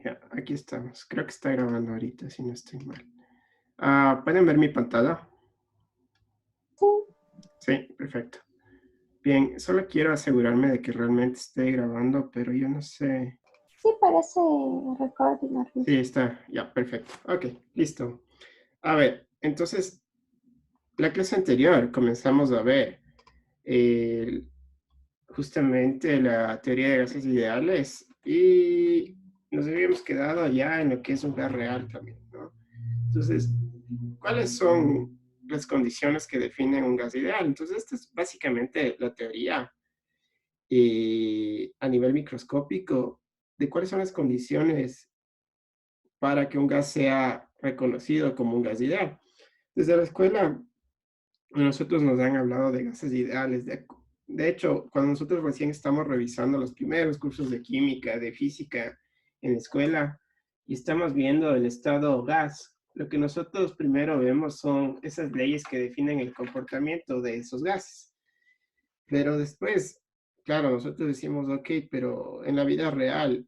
Ya, aquí estamos. Creo que está grabando ahorita, si no estoy mal. ¿Pueden ver mi pantalla? Sí, Sí, perfecto. Bien, solo quiero asegurarme de que realmente esté grabando, pero yo no sé. sí parece recording arriba. Sí, está. Ya, perfecto. Ok, listo. A ver, entonces, la clase anterior comenzamos a ver eh, justamente la teoría de gases ideales y nos habíamos quedado ya en lo que es un gas real también, ¿no? Entonces, ¿cuáles son las condiciones que definen un gas ideal? Entonces, esta es básicamente la teoría a nivel microscópico de cuáles son las condiciones para que un gas sea reconocido como un gas ideal. Desde la escuela, a nosotros nos han hablado de gases ideales. De hecho, cuando nosotros recién estamos revisando los primeros cursos de química, de física en la escuela, y estamos viendo el estado gas, lo que nosotros primero vemos son esas leyes que definen el comportamiento de esos gases. Pero después, claro, nosotros decimos, ok, pero en la vida real,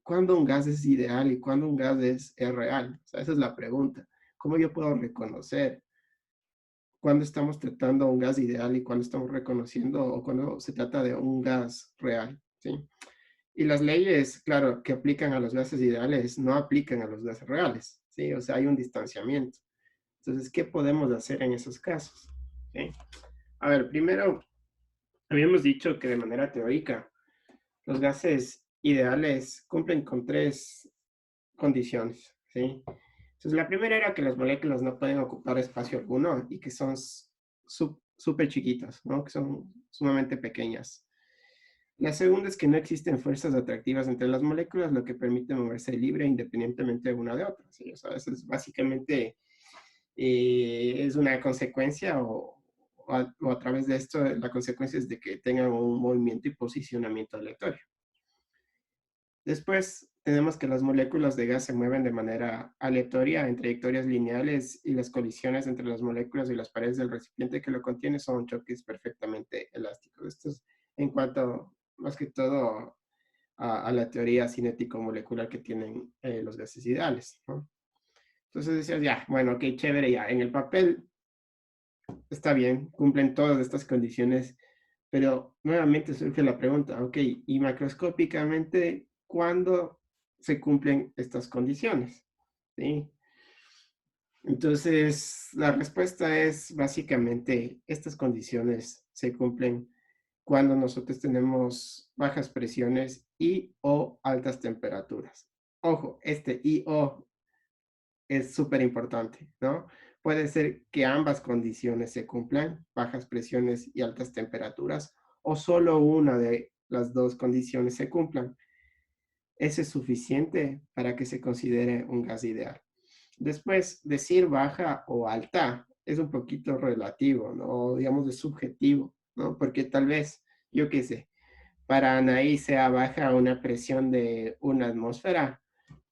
¿cuándo un gas es ideal y cuándo un gas es real? O sea, esa es la pregunta. ¿Cómo yo puedo reconocer cuándo estamos tratando un gas ideal y cuándo estamos reconociendo o cuándo se trata de un gas real? ¿Sí? Y las leyes, claro, que aplican a los gases ideales no aplican a los gases reales, ¿sí? O sea, hay un distanciamiento. Entonces, ¿qué podemos hacer en esos casos? ¿Sí? A ver, primero, habíamos dicho que de manera teórica, los gases ideales cumplen con tres condiciones, ¿sí? Entonces, la primera era que las moléculas no pueden ocupar espacio alguno y que son súper chiquitas, ¿no? Que son sumamente pequeñas. La segunda es que no existen fuerzas atractivas entre las moléculas, lo que permite moverse libre independientemente de una de otra, ¿sí? O sea, eso es básicamente es una consecuencia o a través de esto la consecuencia es de que tengan un movimiento y posicionamiento aleatorio. Después tenemos que las moléculas de gas se mueven de manera aleatoria en trayectorias lineales y las colisiones entre las moléculas y las paredes del recipiente que lo contiene son choques perfectamente elásticos. Esto es en cuanto más que todo a la teoría cinético-molecular que tienen los gases ideales, ¿no? Entonces decías, ya, bueno, ok, chévere, ya, en el papel está bien, cumplen todas estas condiciones, pero nuevamente surge la pregunta, ok, y macroscópicamente, ¿cuándo se cumplen estas condiciones? ¿Sí? Entonces, la respuesta es básicamente, estas condiciones se cumplen cuando nosotros tenemos bajas presiones y o altas temperaturas. Ojo, este y o es súper importante, ¿no? Puede ser que ambas condiciones se cumplan, bajas presiones y altas temperaturas, o solo una de las dos condiciones se cumplan. Eso es suficiente para que se considere un gas ideal. Después, decir baja o alta es un poquito relativo, ¿no? Digamos, es subjetivo, ¿no? Porque tal vez, yo qué sé, para Anaí sea baja una presión de una atmósfera,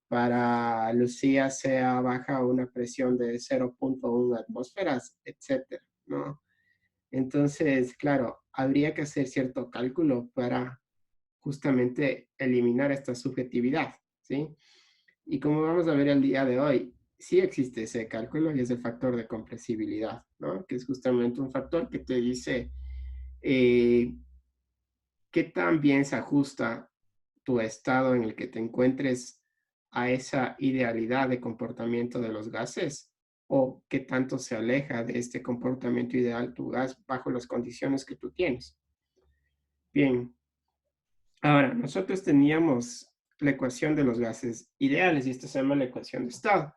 para Lucía sea baja una presión de 0.1 atmósferas, etcétera, ¿no? Entonces, claro, habría que hacer cierto cálculo para justamente eliminar esta subjetividad, ¿sí? Y como vamos a ver el día de hoy, sí existe ese cálculo y es el factor de compresibilidad, ¿no? Que es justamente un factor que te dice eh, qué tan bien se ajusta tu estado en el que te encuentres a esa idealidad de comportamiento de los gases o qué tanto se aleja de este comportamiento ideal tu gas bajo las condiciones que tú tienes. Bien, ahora nosotros teníamos la ecuación de los gases ideales y esta se llama la ecuación de estado.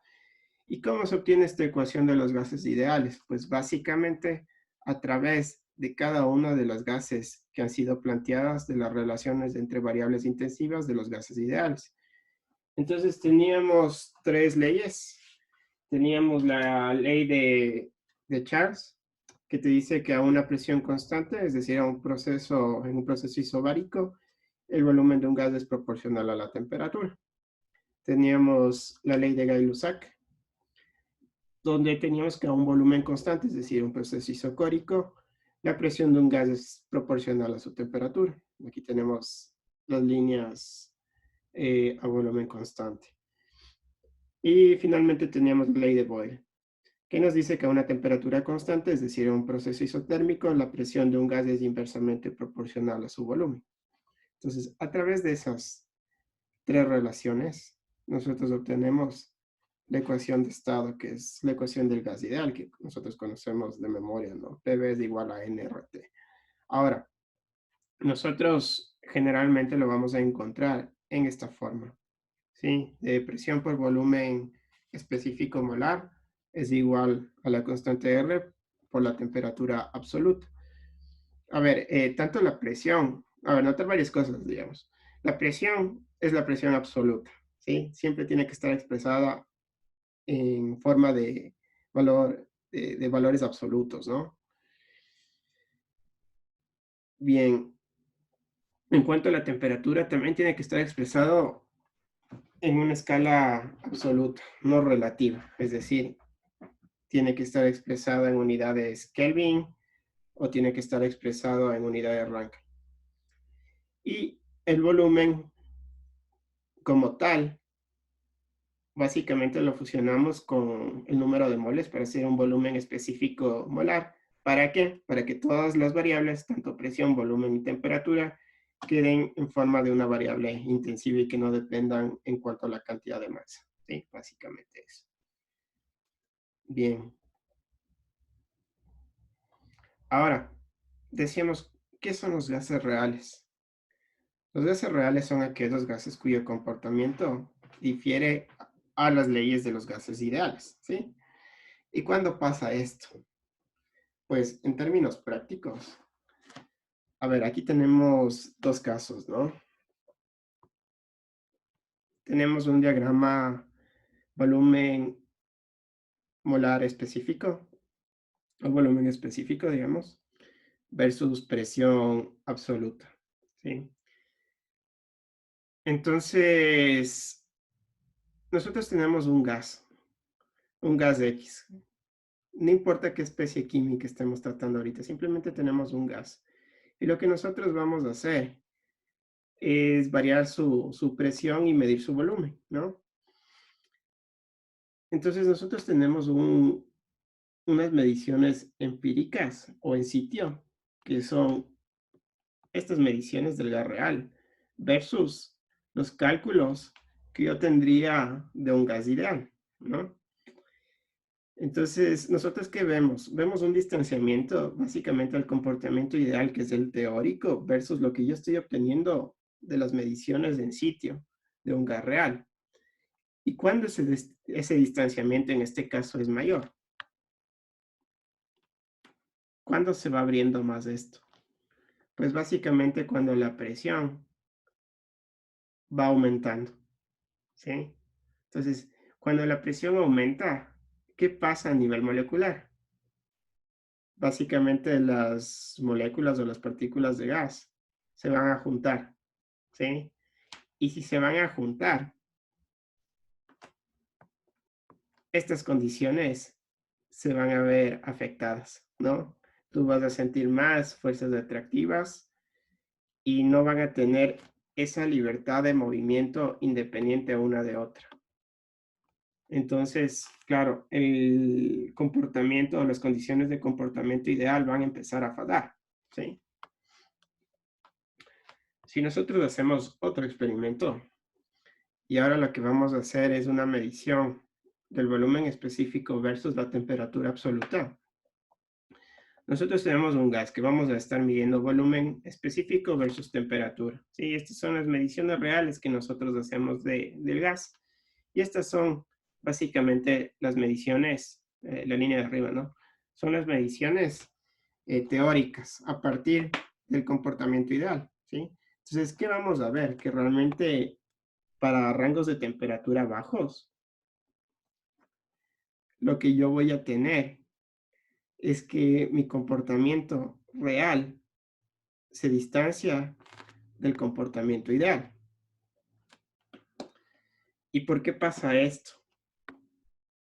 ¿Y cómo se obtiene esta ecuación de los gases ideales? Pues básicamente a través de cada una de las gases que han sido planteadas de las relaciones entre variables intensivas de los gases ideales. Entonces teníamos tres leyes. Teníamos la ley de Charles, que te dice que a una presión constante, es decir, en un proceso isobárico, el volumen de un gas es proporcional a la temperatura. Teníamos la ley de Gay-Lussac, donde teníamos que a un volumen constante, es decir, un proceso isocórico, La presión de un gas es proporcional a su temperatura. Aquí tenemos las líneas a volumen constante. Y finalmente teníamos la ley de Boyle, que nos dice que a una temperatura constante, es decir, a un proceso isotérmico, la presión de un gas es inversamente proporcional a su volumen. Entonces, a través de esas tres relaciones, nosotros obtenemos la ecuación de estado, que es la ecuación del gas ideal, que nosotros conocemos de memoria, ¿no? PV es igual a nRT. Ahora, nosotros generalmente lo vamos a encontrar en esta forma, ¿sí? De presión por volumen específico molar es igual a la constante R por la temperatura absoluta. A ver, tanto la presión, a ver, notar varias cosas, digamos. La presión es la presión absoluta, ¿sí? Siempre tiene que estar expresada en forma de valor, de valores absolutos, ¿no? Bien, en cuanto a la temperatura, también tiene que estar expresado en una escala absoluta, no relativa. Es decir, tiene que estar expresado en unidades Kelvin o tiene que estar expresado en unidades Rankine. Y el volumen como tal, básicamente lo fusionamos con el número de moles para hacer un volumen específico molar. ¿Para qué? Para que todas las variables, tanto presión, volumen y temperatura, queden en forma de una variable intensiva y que no dependan en cuanto a la cantidad de masa. ¿Sí? Básicamente eso. Bien. Ahora, decíamos, ¿qué son los gases reales? Los gases reales son aquellos gases cuyo comportamiento difiere a las leyes de los gases ideales, ¿sí? ¿Y cuándo pasa esto? Pues en términos prácticos. A ver, aquí tenemos dos casos, ¿no? Tenemos un diagrama volumen molar específico, o volumen específico, digamos, versus presión absoluta, ¿sí? Entonces, nosotros tenemos un gas X. No importa qué especie química estemos tratando ahorita, simplemente tenemos un gas. Y lo que nosotros vamos a hacer es variar su presión y medir su volumen, ¿no? Entonces nosotros tenemos unas mediciones empíricas o en sitio, que son estas mediciones del gas real versus los cálculos que yo tendría de un gas ideal, ¿no? Entonces, ¿nosotros qué vemos? Vemos un distanciamiento básicamente al comportamiento ideal, que es el teórico, versus lo que yo estoy obteniendo de las mediciones en sitio de un gas real. ¿Y cuándo ese distanciamiento en este caso es mayor? ¿Cuándo se va abriendo más esto? Pues básicamente cuando la presión va aumentando, ¿sí? Entonces, cuando la presión aumenta, ¿qué pasa a nivel molecular? Básicamente las moléculas o las partículas de gas se van a juntar, ¿sí? Y si se van a juntar, estas condiciones se van a ver afectadas, ¿no? Tú vas a sentir más fuerzas atractivas y no van a tener esa libertad de movimiento independiente una de otra. Entonces, claro, el comportamiento o las condiciones de comportamiento ideal van a empezar a fallar, ¿sí? Si nosotros hacemos otro experimento y ahora lo que vamos a hacer es una medición del volumen específico versus la temperatura absoluta. Nosotros tenemos un gas que vamos a estar midiendo volumen específico versus temperatura. ¿Sí? Estas son las mediciones reales que nosotros hacemos del gas. Y estas son básicamente las mediciones, la línea de arriba, ¿no? Son las mediciones teóricas a partir del comportamiento ideal, ¿sí? Entonces, ¿qué vamos a ver? Que realmente para rangos de temperatura bajos, lo que yo voy a tener es que mi comportamiento real se distancia del comportamiento ideal. ¿Y por qué pasa esto?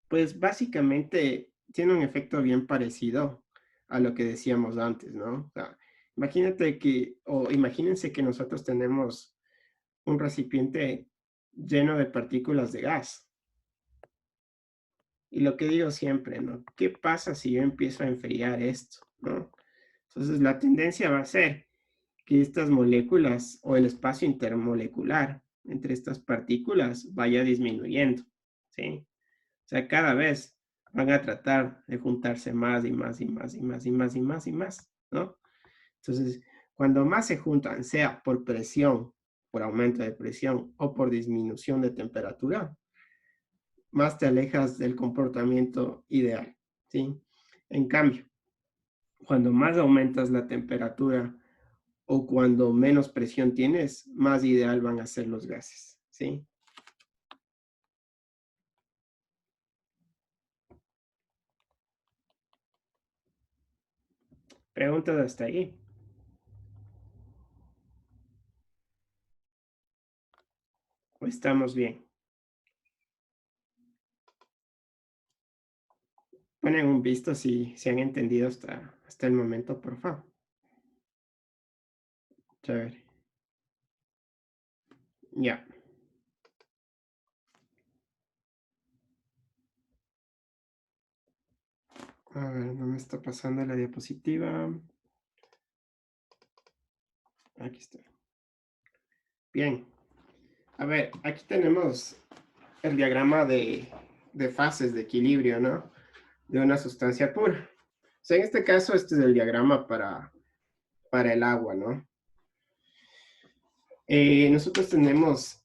Pues básicamente tiene un efecto bien parecido a lo que decíamos antes, ¿no? O sea, imagínense que nosotros tenemos un recipiente lleno de partículas de gas. Y lo que digo siempre, ¿no? ¿Qué pasa si yo empiezo a enfriar esto, ¿no? Entonces, la tendencia va a ser que estas moléculas o el espacio intermolecular entre estas partículas vaya disminuyendo, ¿sí? O sea, cada vez van a tratar de juntarse más y más y más y más y más y más y más, ¿no? Entonces, cuando más se juntan, sea por presión, por aumento de presión o por disminución de temperatura, más te alejas del comportamiento ideal, ¿sí? En cambio, cuando más aumentas la temperatura o cuando menos presión tienes, más ideal van a ser los gases, ¿sí? Preguntas hasta ahí. ¿O estamos bien? Ponen un visto si se han entendido hasta el momento, por favor. Chévere. Ya. A ver, no me está pasando la diapositiva. Aquí está. Bien. A ver, aquí tenemos el diagrama de fases de equilibrio, ¿no? De una sustancia pura. O sea, en este caso, este es el diagrama para el agua, ¿no? Nosotros tenemos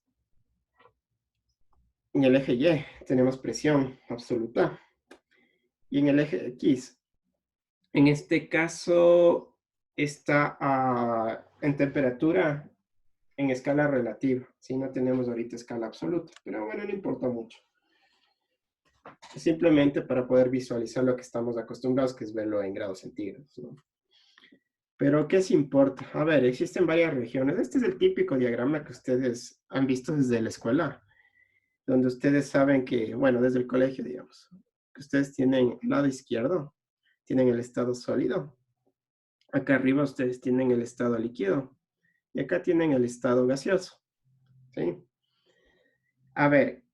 en el eje Y, tenemos presión absoluta. Y en el eje X, en este caso, está en temperatura en escala relativa. ¿Sí? No tenemos ahorita escala absoluta, pero bueno, no importa mucho. Es simplemente para poder visualizar lo que estamos acostumbrados, que es verlo en grados centígrados, ¿no? Pero, ¿qué se importa? A ver, existen varias regiones. Este es el típico diagrama que ustedes han visto desde la escuela, donde ustedes saben que, bueno, desde el colegio, digamos, que ustedes tienen el lado izquierdo, tienen el estado sólido. Acá arriba ustedes tienen el estado líquido. Y acá tienen el estado gaseoso, ¿sí? A ver,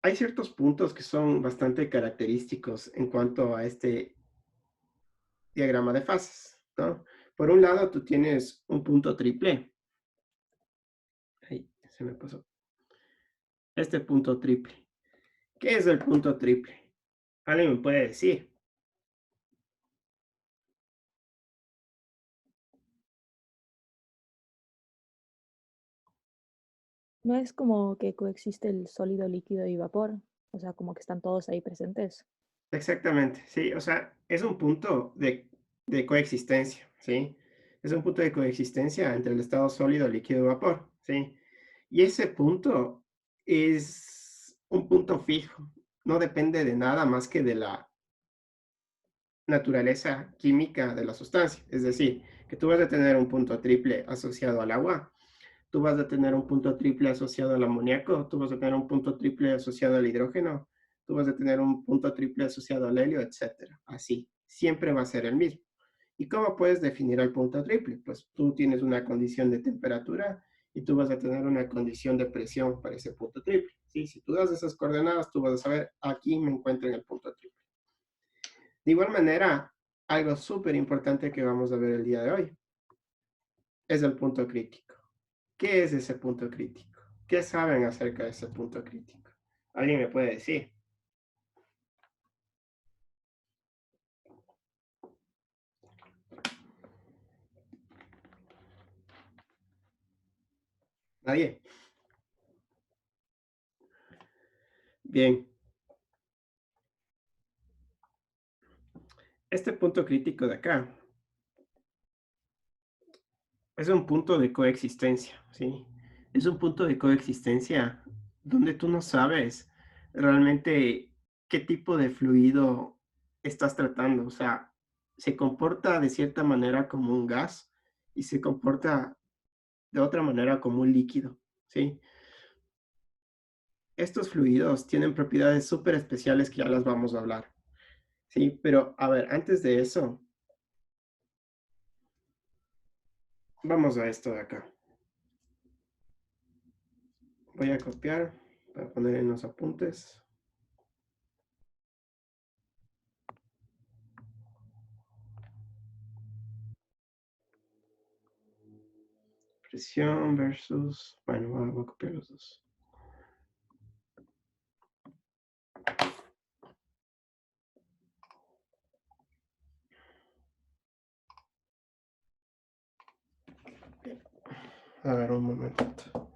hay ciertos puntos que son bastante característicos en cuanto a este diagrama de fases, ¿no? Por un lado, tú tienes un punto triple. Ahí, se me pasó. Este punto triple. ¿Qué es el punto triple? ¿Alguien me puede decir? No es como que coexiste el sólido, líquido y vapor, o sea, como que están todos ahí presentes. Exactamente, sí, o sea, es un punto de coexistencia, ¿sí? Es un punto de coexistencia entre el estado sólido, líquido y vapor, ¿sí? Y ese punto es un punto fijo, no depende de nada más que de la naturaleza química de la sustancia. Es decir, que tú vas a tener un punto triple asociado al agua, tú vas a tener un punto triple asociado al amoníaco, tú vas a tener un punto triple asociado al hidrógeno, tú vas a tener un punto triple asociado al helio, etcétera. Así, siempre va a ser el mismo. ¿Y cómo puedes definir el punto triple? Pues tú tienes una condición de temperatura y tú vas a tener una condición de presión para ese punto triple. ¿Sí? Si tú das esas coordenadas, tú vas a saber, aquí me encuentro en el punto triple. De igual manera, algo súper importante que vamos a ver el día de hoy es el punto crítico. ¿Qué es ese punto crítico? ¿Qué saben acerca de ese punto crítico? ¿Alguien me puede decir? ¿Nadie? Bien. Este punto crítico de acá es un punto de coexistencia, ¿sí? Es un punto de coexistencia donde tú no sabes realmente qué tipo de fluido estás tratando. O sea, se comporta de cierta manera como un gas y se comporta de otra manera como un líquido, ¿sí? Estos fluidos tienen propiedades súper especiales que ya las vamos a hablar, ¿sí? Pero, a ver, antes de eso, vamos a esto de acá. Voy a copiar para poner en los apuntes. Presión versus, bueno, voy a copiar los dos. A ver, un momento.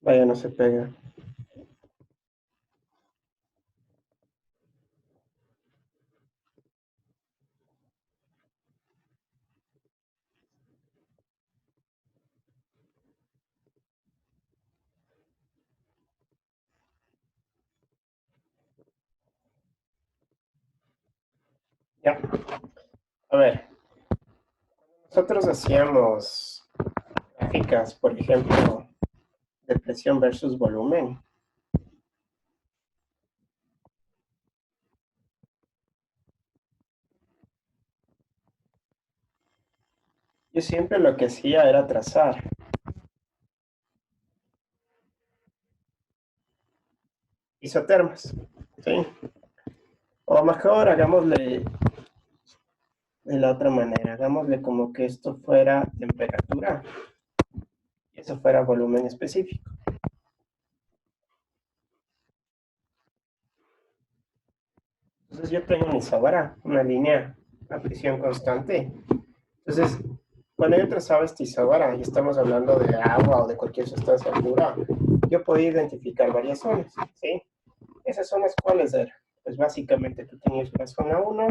Vaya, no se pega. Ya. A ver. Nosotros hacíamos gráficas, por ejemplo, de presión versus volumen. Yo siempre lo que hacía era trazar. Isotermas, ¿sí? O mejor, hagámosle de la otra manera. Hagámosle como que esto fuera temperatura y eso fuera volumen específico. Entonces yo tengo una isobara, una línea a presión constante. Entonces, cuando yo trazaba esta isobara, y estamos hablando de agua o de cualquier sustancia pura, yo podía identificar varias zonas, ¿sí? ¿Esas zonas cuáles eran? Pues básicamente tú tenías la zona 1,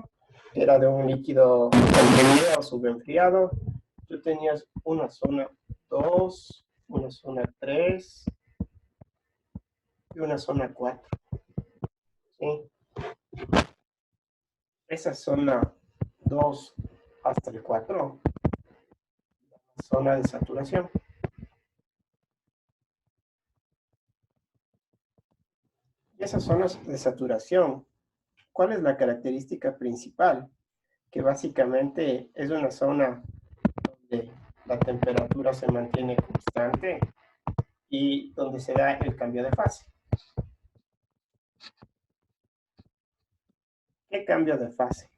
que era de un líquido comprimido o subenfriado. Tú tenías una zona 2, una zona 3 y una zona 4. ¿Sí? Esa zona 2 hasta el 4, zona de saturación. Y esas zonas de saturación, ¿cuál es la característica principal? Que básicamente es una zona donde la temperatura se mantiene constante y donde se da el cambio de fase. ¿Qué cambio de fase?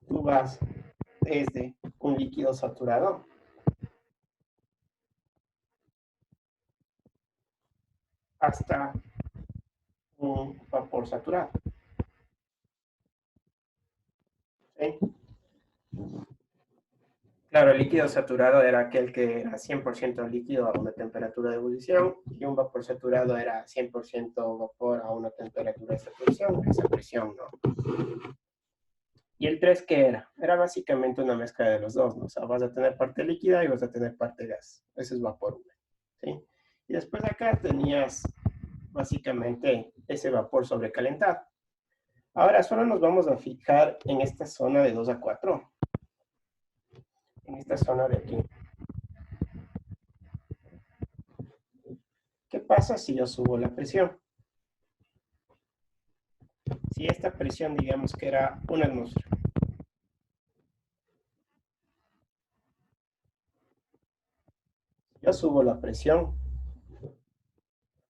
Tú vas desde un líquido saturado hasta un vapor saturado. ¿Sí? Claro, el líquido saturado era aquel que era 100% líquido a una temperatura de ebullición y un vapor saturado era 100% vapor a una temperatura de saturación, esa presión, ¿no? ¿Y el 3 qué era? Era básicamente una mezcla de los dos, ¿no? O sea, vas a tener parte líquida y vas a tener parte gas. Ese es vapor húmedo, ¿sí? Y después acá tenías básicamente ese vapor sobrecalentado. Ahora solo nos vamos a fijar en esta zona de 2 a 4. En esta zona de aquí. ¿Qué pasa si yo subo la presión? Si esta presión, digamos que era una atmósfera. Yo subo la presión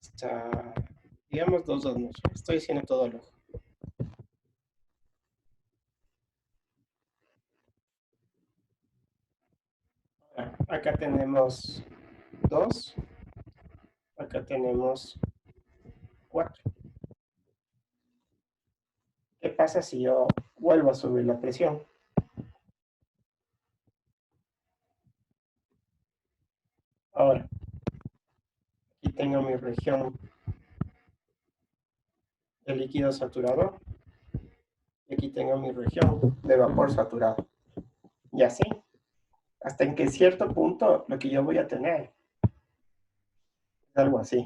hasta, digamos, 2 atmósferas. Estoy haciendo todo al ojo. Acá tenemos 2. Acá tenemos 4. ¿Qué pasa si yo vuelvo a subir la presión? Ahora, aquí tengo mi región de líquido saturado y aquí tengo mi región de vapor saturado. Y así, hasta en que cierto punto lo que yo voy a tener algo así,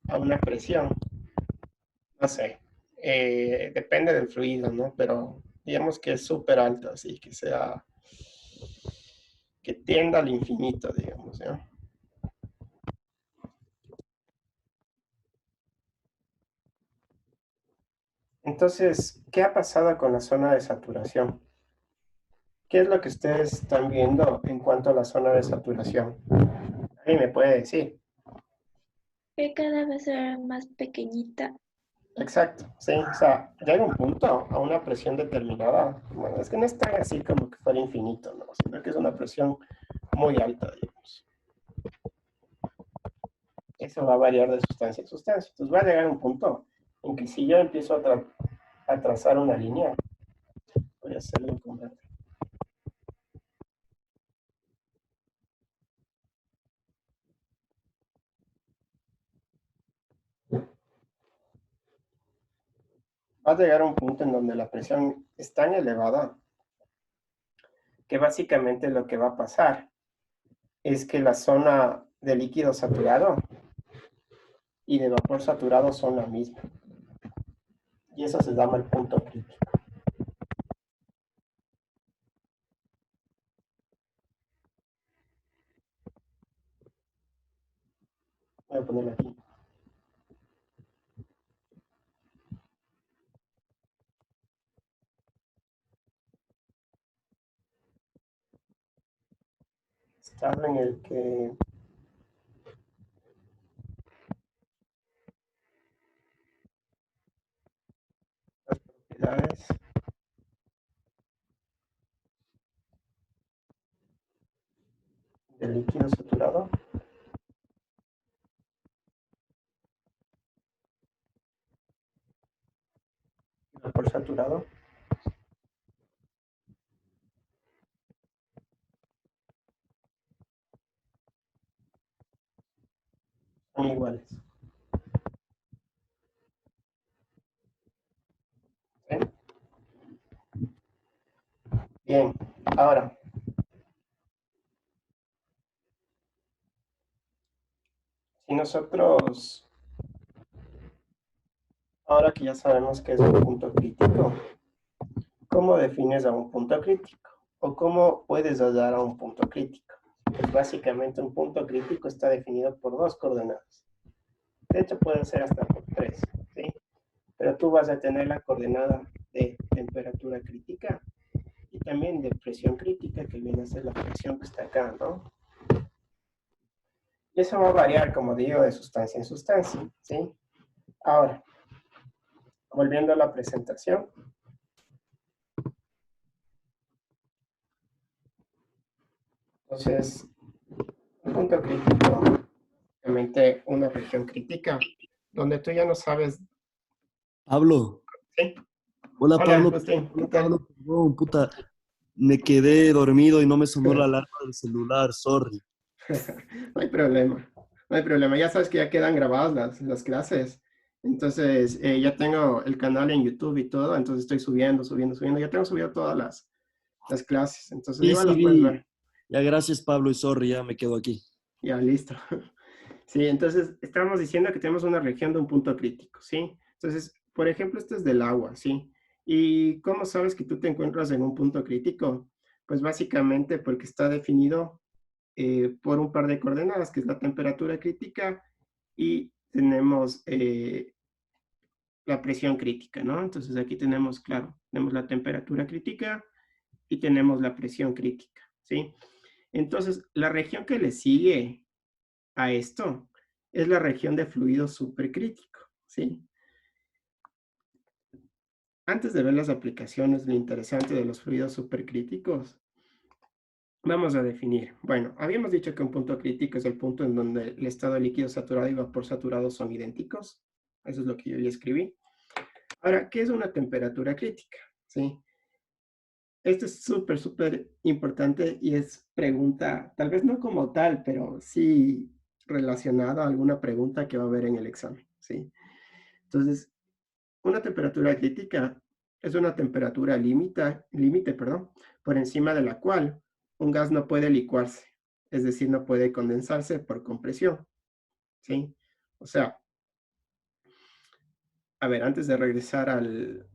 a una presión, no sé, depende del fluido, ¿no? Pero digamos que es súper alta, así que sea, que tienda al infinito, digamos, ¿ya? Entonces, ¿qué ha pasado con la zona de saturación? ¿Qué es lo que ustedes están viendo en cuanto a la zona de saturación? ¿Alguien me puede decir? Que cada vez era más pequeñita. Exacto, sí, o sea, llega un punto a una presión determinada. Bueno, es que no es tan así como que fuera infinito, ¿no? Sino que es una presión muy alta, digamos. Eso va a variar de sustancia en sustancia. Entonces va a llegar un punto en que si yo empiezo a trazar una línea, voy a hacerlo con verde. Va a llegar a un punto en donde la presión es tan elevada que básicamente lo que va a pasar es que la zona de líquido saturado y de vapor saturado son la misma. Y eso se llama el punto crítico. Voy a ponerlo aquí. Estado en el que las propiedades del líquido saturado y vapor saturado son iguales. ¿Sí? Bien, ahora, si nosotros, ahora que ya sabemos qué es un punto crítico, ¿cómo defines a un punto crítico? ¿O cómo puedes hallar a un punto crítico? Pues básicamente un punto crítico está definido por dos coordenadas. De hecho, pueden ser hasta por tres, ¿sí? Pero tú vas a tener la coordenada de temperatura crítica y también de presión crítica, que viene a ser la presión que está acá, ¿no? Y eso va a variar, como digo, de sustancia en sustancia, ¿sí? Ahora, volviendo a la presentación. Entonces, un punto crítico, realmente una región crítica, donde tú ya no sabes, Pablo, ¿sí? hola Hola, Pablo, Agustín, ¿qué hola tal? Pablo, perdón, puta, me quedé dormido y no me sonó la alarma del celular, sorry. No hay problema, no hay problema. Ya sabes que ya quedan grabadas las clases. Entonces, ya tengo el canal en YouTube y todo, entonces estoy subiendo. Ya tengo subido todas las clases, entonces Sí, igual sí, las puedes vi. ver. Ya, gracias Pablo y sorry, ya me quedo aquí. Ya, listo. Sí, entonces estamos diciendo que tenemos una región de un punto crítico, ¿sí? Entonces, por ejemplo, esto es del agua, ¿sí? ¿Y cómo sabes que tú te encuentras en un punto crítico? Pues básicamente porque está definido por un par de coordenadas, que es la temperatura crítica y tenemos la presión crítica, ¿no? Entonces aquí tenemos, claro, tenemos la temperatura crítica y tenemos la presión crítica, ¿sí? Entonces, la región que le sigue a esto es la región de fluido supercrítico, ¿sí? Antes de ver las aplicaciones, lo interesante de los fluidos supercríticos, vamos a definir. Bueno, habíamos dicho que un punto crítico es el punto en donde el estado de líquido saturado y vapor saturado son idénticos. Eso es lo que yo ya escribí. Ahora, ¿qué es una temperatura crítica? ¿Sí? Esto es súper importante y es pregunta, tal vez no como tal, pero sí relacionada a alguna pregunta que va a haber en el examen, ¿sí? Entonces, una temperatura crítica es una temperatura límite, perdón, por encima de la cual un gas no puede licuarse, es decir, no puede condensarse por compresión. ¿sí? O sea, a ver, antes de regresar al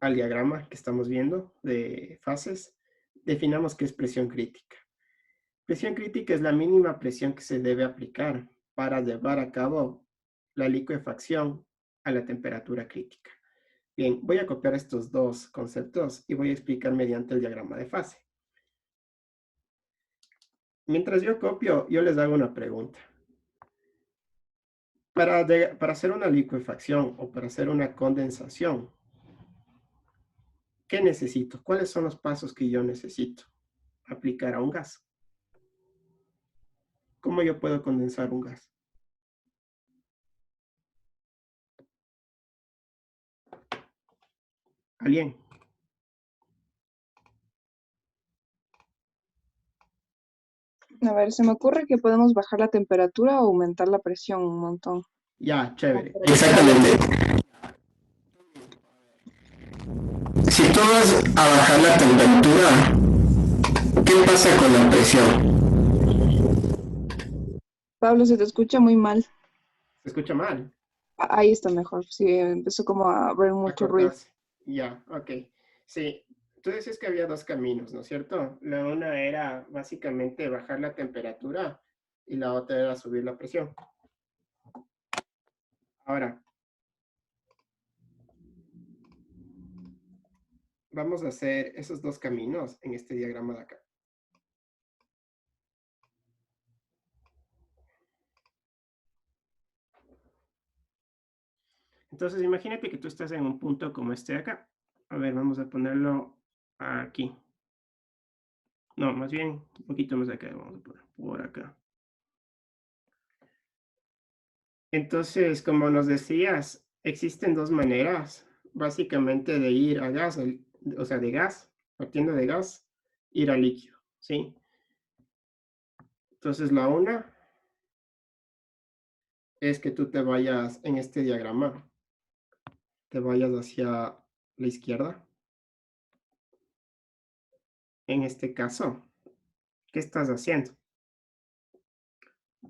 diagrama que estamos viendo de fases, definamos qué es presión crítica. Presión crítica es la mínima presión que se debe aplicar para llevar a cabo la licuefacción a la temperatura crítica. Bien, voy a copiar estos dos conceptos y voy a explicar mediante el diagrama de fase. Mientras yo copio, yo les hago una pregunta. Para hacer una licuefacción o para hacer una condensación, ¿qué necesito? ¿Cuáles son los pasos que yo necesito aplicar a un gas? ¿Cómo yo puedo condensar un gas? ¿Alguien? A ver, se me ocurre que podemos bajar la temperatura o aumentar la presión un montón. Ya, chévere. Exactamente. Si tú vas a bajar la temperatura, ¿qué pasa con la presión? Pablo, se te escucha muy mal. ¿Se escucha mal? Ahí está mejor. Sí, empezó como a haber mucho ruido. Cortarse. Ya, ok. Sí, tú decías que había dos caminos, ¿no es cierto? La una era básicamente bajar la temperatura y la otra era subir la presión. Ahora, vamos a hacer esos dos caminos en este diagrama de acá. Entonces, imagínate que tú estás en un punto como este de acá. A ver, vamos a ponerlo aquí. No, más bien un poquito más acá. Vamos a poner por acá. Entonces, como nos decías, existen dos maneras, básicamente, de ir a gas, o sea, de gas, partiendo de gas, ir a líquido, ¿sí? Entonces, la una es que tú te vayas en este diagrama, te vayas hacia la izquierda. En este caso, ¿qué estás haciendo?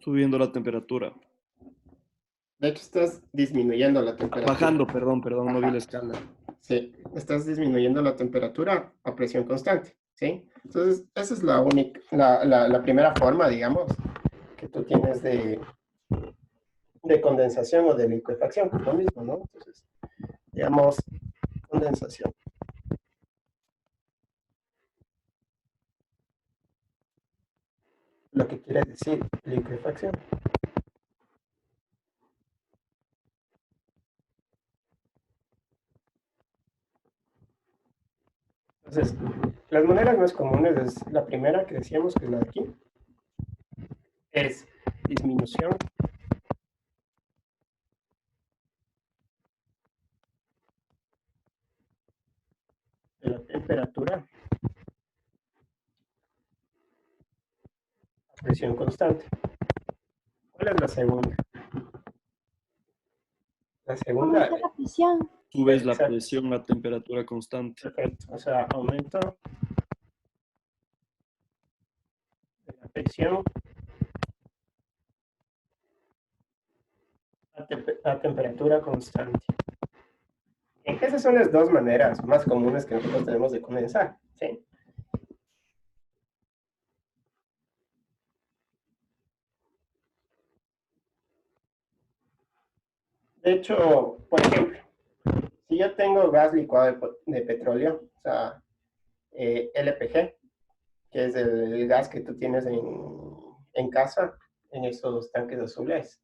Subiendo la temperatura. De hecho, estás disminuyendo la temperatura. Bajando, perdón, no vi Ajá. la escala. Sí, estás disminuyendo la temperatura a presión constante, ¿sí? Entonces, esa es la única, la primera forma, digamos, que tú tienes de condensación o de licuefacción, que es lo mismo, ¿no? Entonces, digamos, condensación. Lo que quiere decir licuefacción. Entonces, las maneras más comunes es la primera que decíamos, que es la de aquí, es disminución de la temperatura a presión constante. ¿Cuál es la segunda? La segunda, Aumentar la presión. Subes la exacto, presión a temperatura constante. perfecto, o sea, aumento de la presión a temperatura constante. Esas son las dos maneras más comunes que nosotros tenemos de condensar, ¿sí? De hecho, por ejemplo, si yo tengo gas licuado de petróleo, o sea, LPG, que es el gas que tú tienes en casa, en esos tanques azules,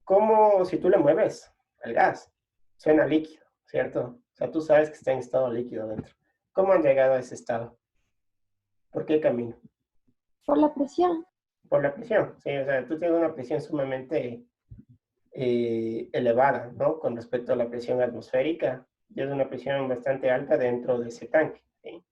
¿cómo si tú le mueves al gas? Suena líquido, ¿cierto? O sea, tú sabes que está en estado líquido dentro. ¿Cómo han llegado a ese estado? ¿Por qué camino? Por la presión. Por la presión, sí, o sea, tú tienes una presión sumamente elevada, ¿no? Con respecto a la presión atmosférica, y es una presión bastante alta dentro de ese tanque, ¿sí?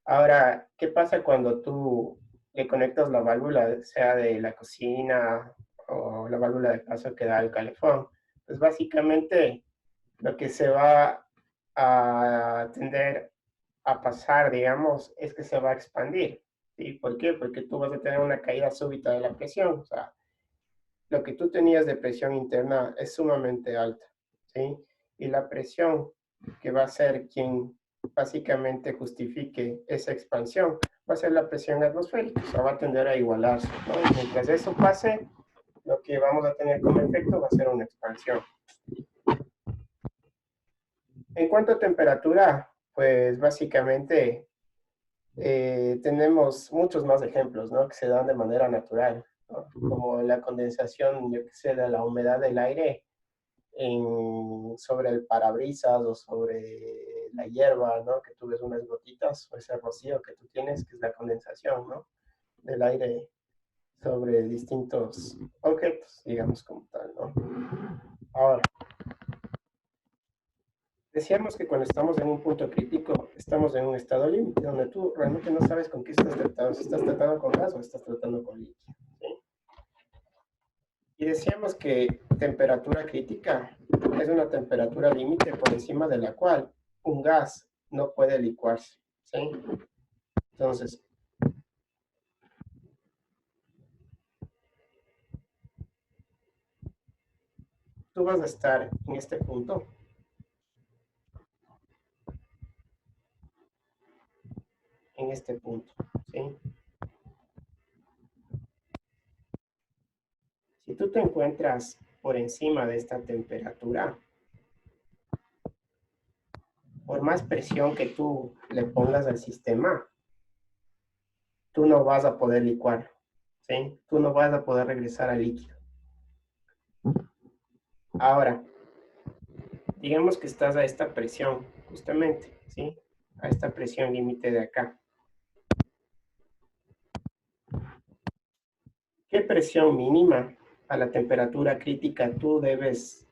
Ahora, ¿qué pasa cuando tú le conectas la válvula, sea de la cocina o la válvula de paso que da el calefón? Pues básicamente lo que se va a tender a pasar, digamos, es que se va a expandir. ¿Sí? ¿Por qué? Porque tú vas a tener una caída súbita de la presión. O sea, lo que tú tenías de presión interna es sumamente alta, ¿sí? Y la presión que va a ser quien básicamente justifique esa expansión va a ser la presión atmosférica, o sea, va a tender a igualarse, ¿no? Y mientras eso pase, lo que vamos a tener como efecto va a ser una expansión. En cuanto a temperatura, pues básicamente tenemos muchos más ejemplos, ¿no? Que se dan de manera natural, ¿no? Como la condensación, yo que sé, de la humedad del aire sobre el parabrisas o sobre la hierba, ¿no? Que tú ves unas gotitas o ese rocío que tú tienes, que es la condensación, ¿no? Del aire sobre distintos objetos, digamos como tal, ¿no? Ahora, decíamos que cuando estamos en un punto crítico, estamos en un estado límite, donde tú realmente no sabes con qué estás tratando, si estás tratando con gas o estás tratando con líquido, ¿sí? Y decíamos que temperatura crítica es una temperatura límite por encima de la cual un gas no puede licuarse, ¿sí? Entonces, tú vas a estar en este punto. En este punto, ¿sí? Si tú te encuentras por encima de esta temperatura, por más presión que tú le pongas al sistema, tú no vas a poder licuarlo, ¿sí? Tú no vas a poder regresar al líquido. Ahora, digamos que estás a esta presión, justamente, ¿sí? A esta presión límite de acá. ¿Qué presión mínima a la temperatura crítica tú debes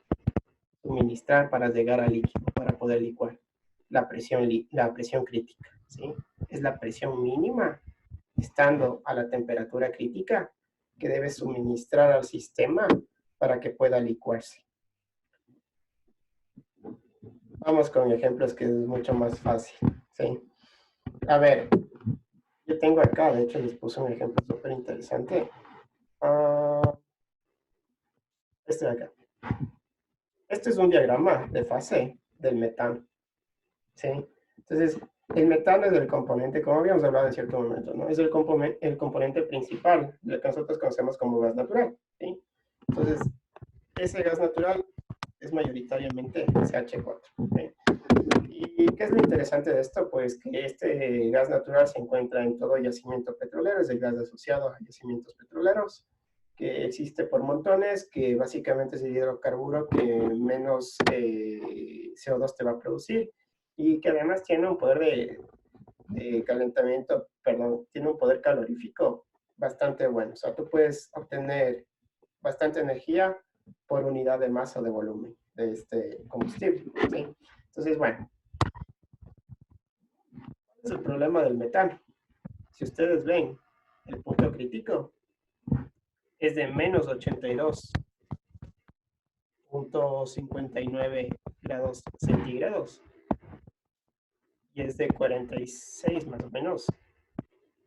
suministrar para llegar al líquido, para poder licuar? La presión crítica, ¿sí? Es la presión mínima, estando a la temperatura crítica, que debes suministrar al sistema para que pueda licuarse. Vamos con ejemplos que es mucho más fácil, ¿sí? A ver, yo tengo acá, de hecho les puse un ejemplo súper interesante. Este de acá. Este es un diagrama de fase del metano, ¿sí? Entonces, el metano es el componente, como habíamos hablado en cierto momento, ¿no? Es el componente principal, lo que nosotros conocemos como gas natural, ¿sí? Entonces, ese gas natural es mayoritariamente CH4, ¿sí? ¿Y qué es lo interesante de esto? Pues que este gas natural se encuentra en todo yacimiento petrolero, es el gas asociado a yacimientos petroleros, que existe por montones, que básicamente es el hidrocarburo que menos CO2 te va a producir y que además tiene un poder de calentamiento, perdón, tiene un poder calorífico bastante bueno. O sea, tú puedes obtener bastante energía por unidad de masa de volumen de este combustible, ¿sí? Entonces, bueno, ¿cuál es el problema del metano? Si ustedes ven, el punto crítico es de menos 82.59 grados centígrados y es de 46 más o menos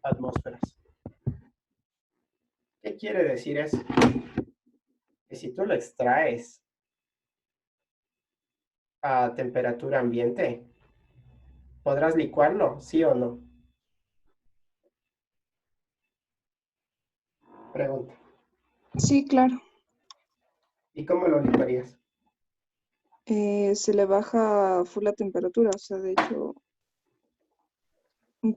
atmósferas. ¿Qué quiere decir eso? Que si tú lo extraes a temperatura ambiente, ¿podrás licuarlo? ¿Sí o no? Pregunta. Sí, claro. ¿Y cómo lo licuarías? Se le baja full la temperatura, o sea, de hecho,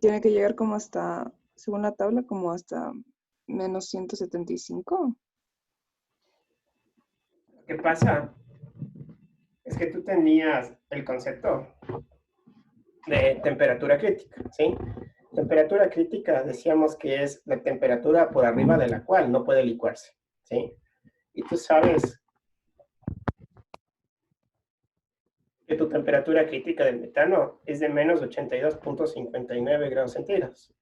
tiene que llegar como hasta, según la tabla, como hasta menos 175. Lo que pasa es que tú tenías el concepto de temperatura crítica, ¿sí? Temperatura crítica decíamos que es la temperatura por arriba de la cual no puede licuarse, ¿sí? Y tú sabes que tu temperatura crítica del metano es de menos 82.59 grados centígrados.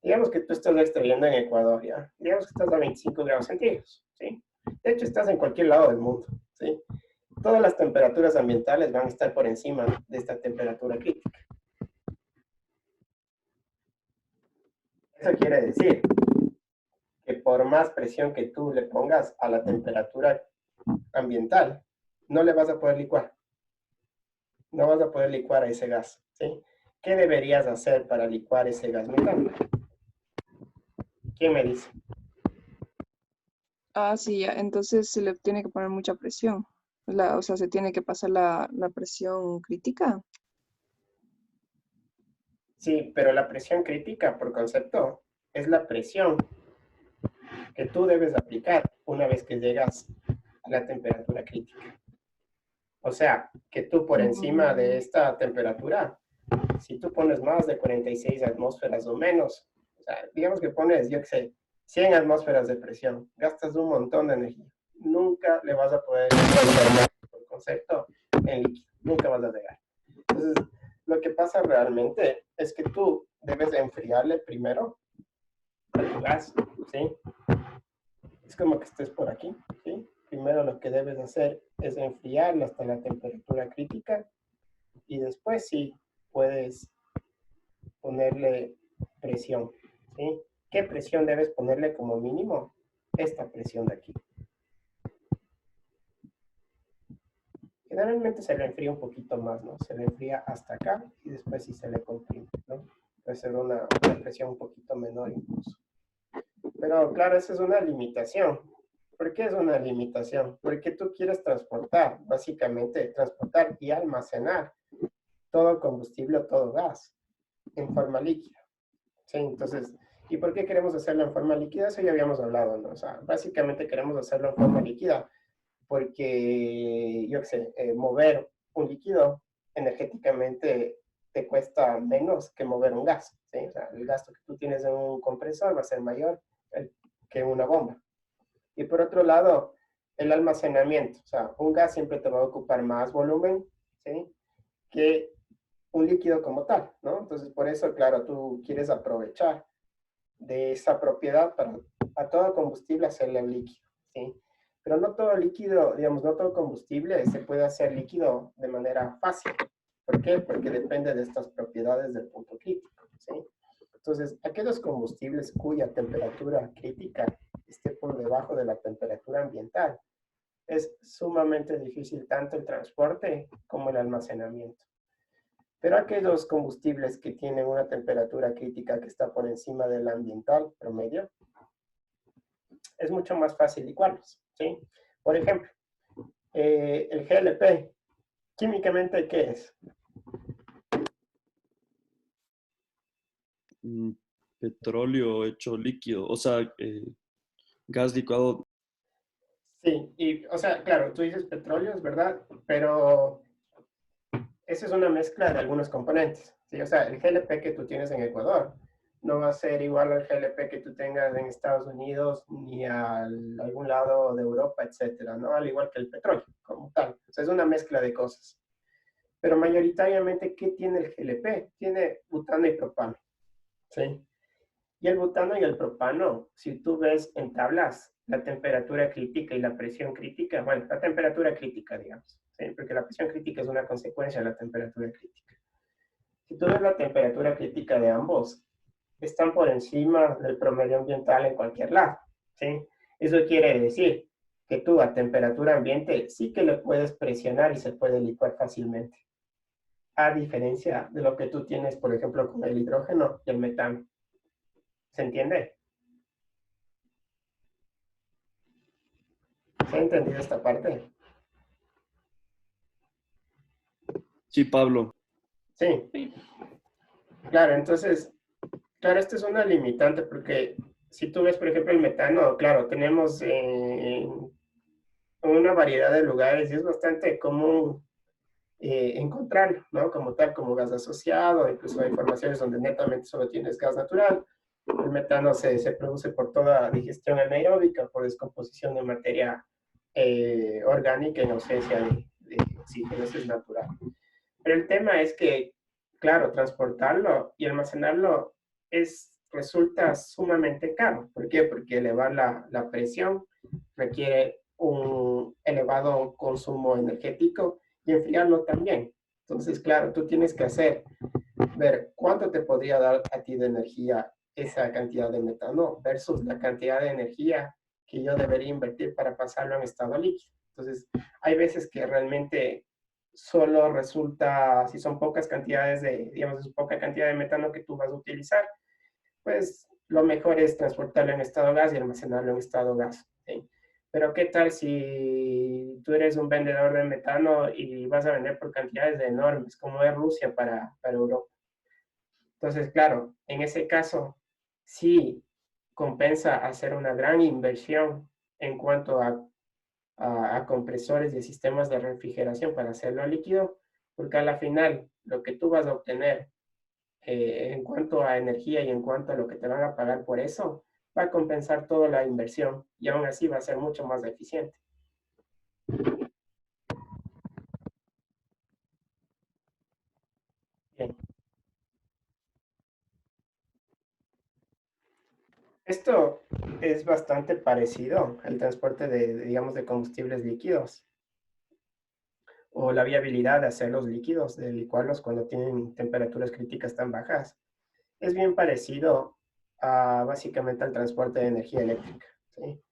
Digamos que tú estás extrayendo en Ecuador, ¿ya? Digamos que estás a 25 grados centígrados, ¿sí? De hecho, estás en cualquier lado del mundo, ¿sí? Todas las temperaturas ambientales van a estar por encima de esta temperatura crítica. Eso quiere decir que por más presión que tú le pongas a la temperatura ambiental, no le vas a poder licuar. No vas a poder licuar a ese gas, ¿sí? ¿Qué deberías hacer para licuar ese gas metano? ¿Quién me dice? Ah, sí, ya. Entonces se le tiene que poner mucha presión. O sea, se tiene que pasar la presión crítica. Sí, pero la presión crítica, por concepto, es la presión que tú debes aplicar una vez que llegas a la temperatura crítica. O sea, que tú por encima de esta temperatura, si tú pones más de 46 atmósferas o menos, o sea, digamos que pones, yo qué sé, 100 atmósferas de presión, gastas un montón de energía. Nunca le vas a poder transformar por concepto en líquido. Nunca vas a llegar. Entonces, lo que pasa realmente es que tú debes enfriarle primero al gas, ¿sí? Es como que estés por aquí, ¿sí? Primero lo que debes hacer es enfriarlo hasta la temperatura crítica y después sí puedes ponerle presión, ¿sí? ¿Qué presión debes ponerle como mínimo? Esta presión de aquí. Generalmente se le enfría un poquito más, ¿no? Se le enfría hasta acá y después sí se le comprime, ¿no? Puede ser una presión un poquito menor incluso. Pero claro, esa es una limitación. ¿Por qué es una limitación? Porque tú quieres transportar, básicamente, transportar y almacenar todo combustible o todo gas en forma líquida. ¿Sí? Entonces, ¿y por qué queremos hacerlo en forma líquida? Eso ya habíamos hablado, ¿no? O sea, básicamente queremos hacerlo en forma líquida porque, yo qué sé, mover un líquido energéticamente te cuesta menos que mover un gas, ¿sí? O sea, el gasto que tú tienes en un compresor va a ser mayor que una bomba. Y por otro lado, el almacenamiento. O sea, un gas siempre te va a ocupar más volumen, ¿sí? Que un líquido como tal, ¿no? Entonces, por eso, claro, tú quieres aprovechar de esa propiedad para a todo combustible hacerle líquido, ¿sí? Pero no todo líquido, digamos, no todo combustible se puede hacer líquido de manera fácil. ¿Por qué? Porque depende de estas propiedades del punto crítico, ¿sí? Entonces, aquellos combustibles cuya temperatura crítica esté por debajo de la temperatura ambiental, es sumamente difícil tanto el transporte como el almacenamiento. Pero aquellos combustibles que tienen una temperatura crítica que está por encima del ambiental promedio, es mucho más fácil licuarlos, ¿sí? Por ejemplo, el GLP, químicamente, ¿qué es? Petróleo hecho líquido, o sea, gas licuado. Sí, y, o sea, claro, tú dices petróleo, es verdad, pero esa es una mezcla de algunos componentes, ¿sí? O sea, el GLP que tú tienes en Ecuador no va a ser igual al GLP que tú tengas en Estados Unidos ni a algún lado de Europa, etcétera, ¿no? Al igual que el petróleo, como tal. O sea, es una mezcla de cosas. Pero mayoritariamente, ¿qué tiene el GLP? Tiene butano y propano, ¿sí? Y el butano y el propano, si tú ves en tablas la temperatura crítica y la presión crítica, bueno, la temperatura crítica, digamos, ¿sí? Porque la presión crítica es una consecuencia de la temperatura crítica. Si tú ves la temperatura crítica de ambos, están por encima del promedio ambiental en cualquier lado, ¿sí? Eso quiere decir que tú a temperatura ambiente sí que le puedes presionar y se puede licuar fácilmente. A diferencia de lo que tú tienes, por ejemplo, con el hidrógeno y el metano. ¿Se entiende? ¿Se ha entendido esta parte? Sí, Pablo. Sí. Claro, entonces, claro, esto es una limitante porque si tú ves, por ejemplo, el metano, claro, tenemos una variedad de lugares y es bastante común encontrarlo, ¿no? Como tal, como gas asociado, incluso hay formaciones donde netamente solo tienes gas natural. El metano se produce por toda digestión anaeróbica, por descomposición de materia orgánica en ausencia de oxígeno, eso es natural. Pero el tema es que, claro, transportarlo y almacenarlo resulta sumamente caro. ¿Por qué? Porque elevar la presión requiere un elevado consumo energético y enfriarlo también. Entonces, claro, tú tienes que ver cuánto te podría dar a ti de energía esa cantidad de metano versus la cantidad de energía que yo debería invertir para pasarlo en estado líquido. Entonces, hay veces que realmente solo resulta, si son pocas cantidades de, digamos, es poca cantidad de metano que tú vas a utilizar, pues lo mejor es transportarlo en estado gas y almacenarlo en estado gas, ¿sí? Pero ¿qué tal si tú eres un vendedor de metano y vas a vender por cantidades enormes, como es Rusia para Europa? Entonces, claro, en ese caso, sí compensa hacer una gran inversión en cuanto a compresores y sistemas de refrigeración para hacerlo líquido, porque a la final lo que tú vas a obtener en cuanto a energía y en cuanto a lo que te van a pagar por eso, va a compensar toda la inversión y aún así va a ser mucho más eficiente. Bien. Esto es bastante parecido al transporte digamos, de combustibles líquidos o la viabilidad de hacerlos líquidos, de licuarlos cuando tienen temperaturas críticas tan bajas. Es bien parecido básicamente al transporte de energía eléctrica, ¿sí?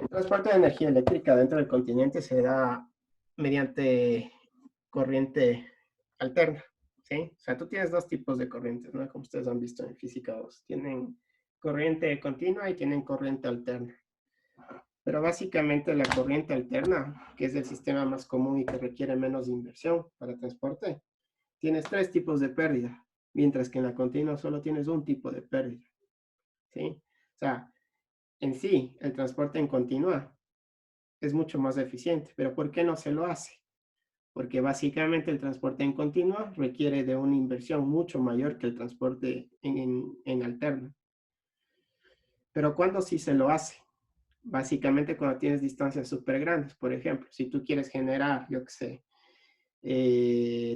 El transporte de energía eléctrica dentro del continente se da mediante corriente alterna, ¿sí? O sea, tú tienes dos tipos de corrientes, ¿no? Como ustedes han visto en física 2. Tienen corriente continua y tienen corriente alterna. Pero básicamente la corriente alterna, que es el sistema más común y que requiere menos inversión para transporte, tienes tres tipos de pérdida, mientras que en la continua solo tienes un tipo de pérdida, ¿sí? O sea, en sí, el transporte en continua es mucho más eficiente, pero ¿por qué no se lo hace? Porque básicamente el transporte en continua requiere de una inversión mucho mayor que el transporte en alterna. Pero ¿cuándo sí se lo hace? Básicamente cuando tienes distancias súper grandes. Por ejemplo, si tú quieres generar, yo qué sé,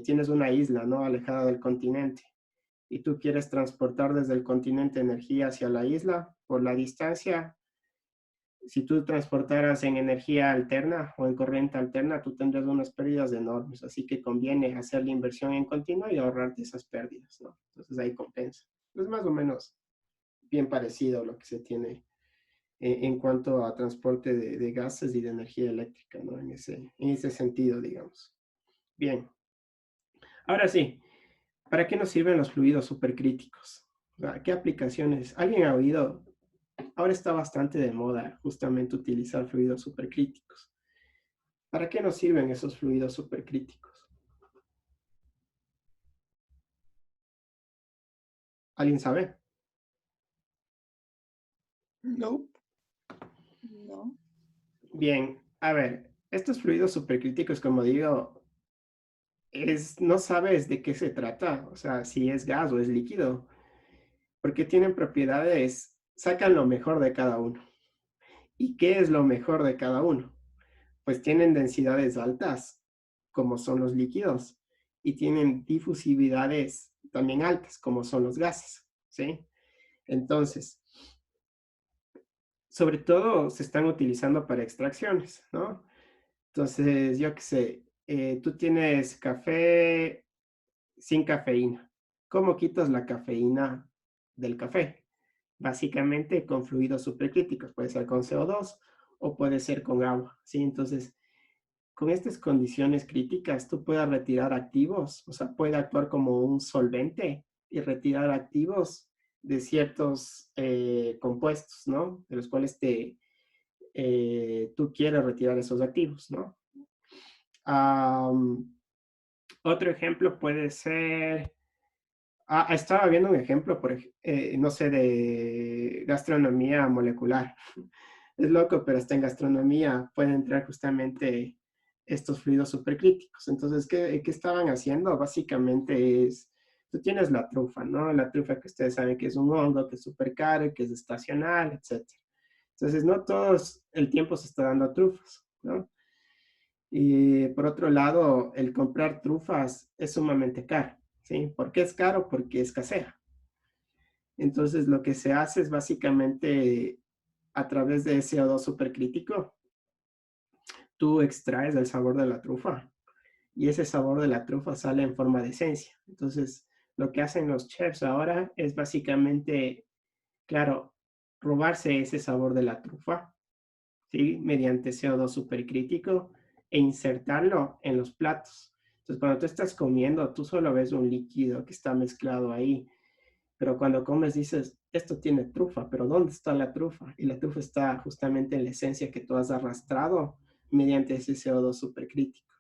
tienes una isla, ¿no? Alejada del continente y tú quieres transportar desde el continente energía hacia la isla, por la distancia, si tú transportaras en energía alterna o en corriente alterna, tú tendrías unas pérdidas enormes. Así que conviene hacer la inversión en continua y ahorrarte esas pérdidas, ¿no? Entonces ahí compensa. Es más o menos bien parecido a lo que se tiene en cuanto a transporte de gases y de energía eléctrica, ¿no? En ese sentido, digamos. Bien. Ahora sí, ¿para qué nos sirven los fluidos supercríticos? ¿Qué aplicaciones? ¿Alguien ha oído? Ahora está bastante de moda justamente utilizar fluidos supercríticos. ¿Para qué nos sirven esos fluidos supercríticos? ¿Alguien sabe? No. No. Bien, a ver, estos fluidos supercríticos, como digo, no sabes de qué se trata, o sea, si es gas o es líquido, porque tienen propiedades, sacan lo mejor de cada uno. ¿Y qué es lo mejor de cada uno? Pues tienen densidades altas, como son los líquidos, y tienen difusividades también altas, como son los gases, ¿sí? Entonces, sobre todo se están utilizando para extracciones, ¿no? Entonces, yo qué sé, tú tienes café sin cafeína. ¿Cómo quitas la cafeína del café? Básicamente con fluidos supercríticos, puede ser con CO2 o puede ser con agua, ¿sí? Entonces, con estas condiciones críticas, tú puedes retirar activos, o sea, puede actuar como un solvente y retirar activos de ciertos compuestos, ¿no? De los cuales tú quieres retirar esos activos, ¿no? Otro ejemplo puede ser, estaba viendo un ejemplo, no sé, de gastronomía molecular. Es loco, pero hasta en gastronomía pueden entrar justamente estos fluidos supercríticos. Entonces, ¿qué estaban haciendo? Básicamente tú tienes la trufa, ¿no? La trufa que ustedes saben que es un hongo, que es súper caro, que es estacional, etc. Entonces, no todos el tiempo se está dando trufas, ¿no? Y por otro lado, el comprar trufas es sumamente caro, ¿sí? ¿Por qué es caro? Porque escasea. Entonces, lo que se hace es básicamente a través de CO2 supercrítico, tú extraes el sabor de la trufa y ese sabor de la trufa sale en forma de esencia. Entonces, Lo que hacen los chefs ahora es básicamente, claro, robarse ese sabor de la trufa, ¿sí? Mediante CO2 supercrítico e insertarlo en los platos. Entonces, cuando tú estás comiendo, tú solo ves un líquido que está mezclado ahí, pero cuando comes dices, esto tiene trufa, pero ¿dónde está la trufa? Y la trufa está justamente en la esencia que tú has arrastrado mediante ese CO2 supercrítico.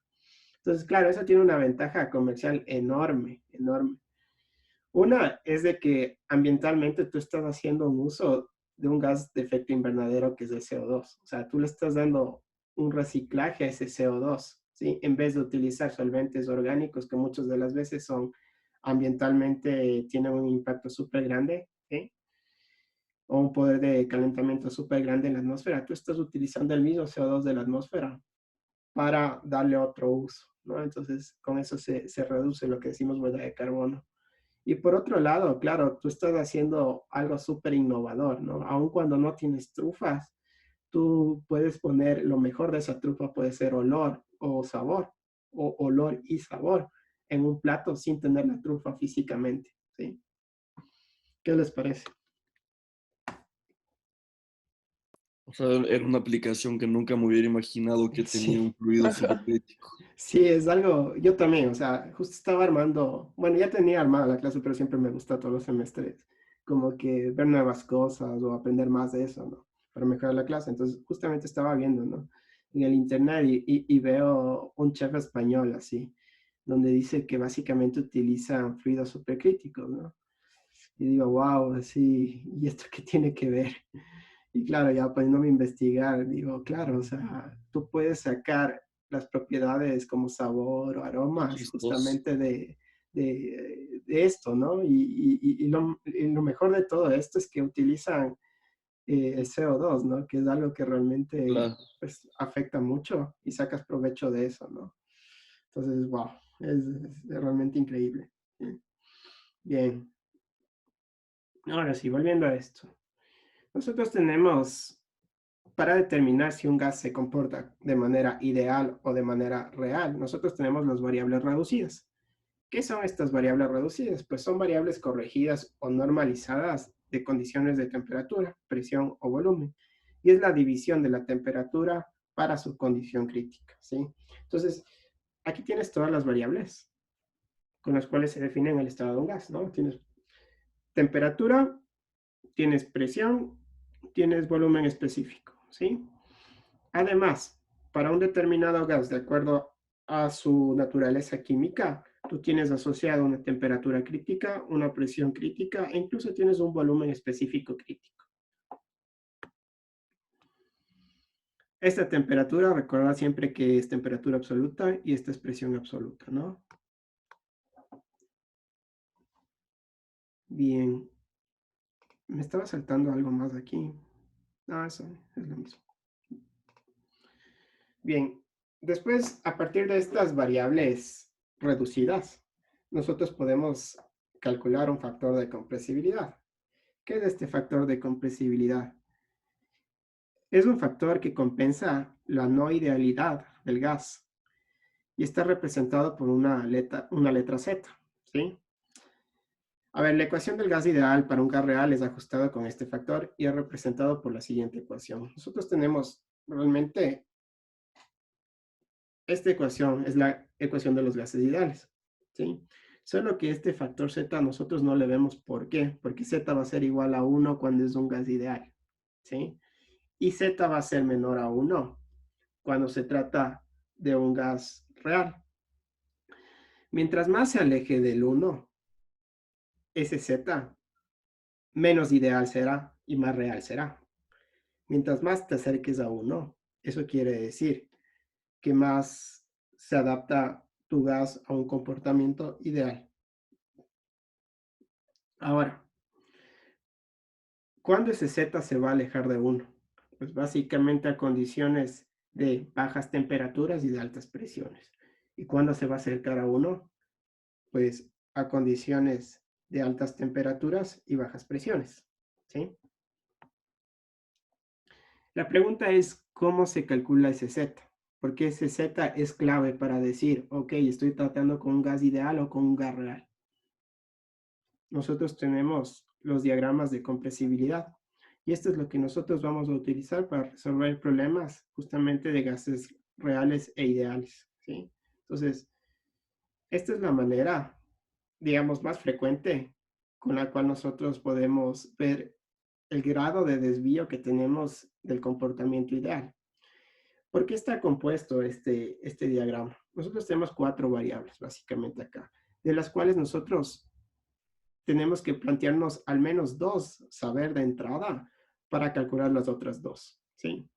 Entonces, claro, eso tiene una ventaja comercial enorme, enorme. Una es de que ambientalmente tú estás haciendo un uso de un gas de efecto invernadero que es el CO2. O sea, tú le estás dando un reciclaje a ese CO2, ¿sí? En vez de utilizar solventes orgánicos que muchas de las veces son ambientalmente, tienen un impacto súper grande, ¿sí? O un poder de calentamiento súper grande en la atmósfera. Tú estás utilizando el mismo CO2 de la atmósfera para darle otro uso, ¿no? Entonces, con eso se reduce lo que decimos huella de carbono. Y por otro lado, claro, tú estás haciendo algo súper innovador, ¿no? Aun cuando no tienes trufas, tú puedes poner lo mejor de esa trufa, puede ser olor o sabor, o olor y sabor en un plato sin tener la trufa físicamente, ¿sí? ¿Qué les parece? O sea, era una aplicación que nunca me hubiera imaginado que tenía Sí. un fluido Ajá. supercrítico. Sí, es algo, yo también, o sea, justo estaba armando, bueno, ya tenía armada la clase, pero siempre me gusta todos los semestres, como que ver nuevas cosas o aprender más de eso, ¿no? Para mejorar la clase. Entonces, justamente estaba viendo, ¿no? En el internet y veo un chef español así, donde dice que básicamente utilizan fluidos supercríticos, ¿no? Y digo, wow, así, ¿y esto qué tiene que ver? Y claro, ya poniéndome a investigar, digo, claro, o sea, tú puedes sacar las propiedades como sabor o aromas Chistoso. justamente de esto, ¿no? Y lo mejor de todo esto es que utilizan el CO2, ¿no? Que es algo que realmente Claro. pues, afecta mucho y sacas provecho de eso, ¿no? Entonces, wow, es realmente increíble. Bien, ahora sí, volviendo a esto. Nosotros tenemos para determinar si un gas se comporta de manera ideal o de manera real, nosotros tenemos las variables reducidas. ¿Qué son estas variables reducidas? Pues son variables corregidas o normalizadas de condiciones de temperatura, presión o volumen. Y es la división de la temperatura para su condición crítica, ¿sí? Entonces, aquí tienes todas las variables con las cuales se define el estado de un gas, ¿no? Tienes temperatura, tienes presión, tienes volumen específico, ¿sí? Además, para un determinado gas, de acuerdo a su naturaleza química, tú tienes asociado una temperatura crítica, una presión crítica e incluso tienes un volumen específico crítico. Esta temperatura, recuerda siempre que es temperatura absoluta y esta es presión absoluta, ¿no? Bien. Me estaba saltando algo más aquí. Ah, eso es lo mismo. Bien, después, a partir de estas variables reducidas, nosotros podemos calcular un factor de compresibilidad. ¿Qué es este factor de compresibilidad? Es un factor que compensa la no idealidad del gas y está representado por una letra Z, ¿sí? A ver, la ecuación del gas ideal para un gas real es ajustada con este factor y es representado por la siguiente ecuación. Nosotros tenemos realmente esta ecuación es la ecuación de los gases ideales, ¿sí? Solo que este factor Z nosotros no le vemos por qué, porque Z va a ser igual a 1 cuando es un gas ideal, ¿sí? Y Z va a ser menor a 1 cuando se trata de un gas real. Mientras más se aleje del 1, ese Z menos ideal será y más real será. Mientras más te acerques a 1, eso quiere decir que más se adapta tu gas a un comportamiento ideal. Ahora, ¿cuándo ese Z se va a alejar de 1? Pues básicamente a condiciones de bajas temperaturas y de altas presiones. ¿Y cuándo se va a acercar a 1? Pues a condiciones de altas temperaturas y bajas presiones, ¿sí? La pregunta es, ¿cómo se calcula ese Z? Porque ese Z es clave para decir, ok, estoy tratando con un gas ideal o con un gas real. nosotros tenemos los diagramas de compresibilidad. Y esto es lo que nosotros vamos a utilizar para resolver problemas justamente de gases reales e ideales, ¿sí? Entonces, esta es la manera, digamos, más frecuente con la cual nosotros podemos ver el grado de desvío que tenemos del comportamiento ideal. ¿Por qué está compuesto este diagrama? Nosotros tenemos 4 variables, básicamente acá, de las cuales nosotros tenemos que plantearnos al menos 2 saber de entrada para calcular las otras 2, ¿sí?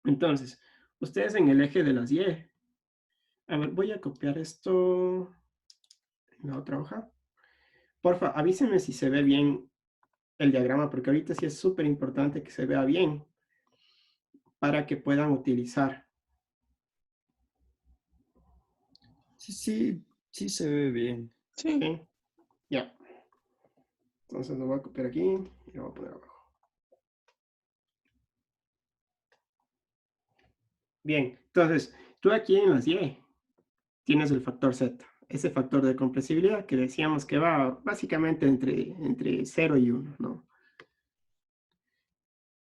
Entonces, ustedes en el eje de las Y, a ver, voy a copiar esto en la otra hoja. Porfa, avísenme si se ve bien el diagrama, porque ahorita sí es súper importante que se vea bien para que puedan utilizar. Sí se ve bien. Sí. ¿Sí? Ya. Entonces lo voy a copiar aquí y lo voy a poner abajo. Bien, entonces, tú aquí en las Y tienes el factor Z, ese factor de compresibilidad que decíamos que va básicamente entre 0 y 1, ¿no?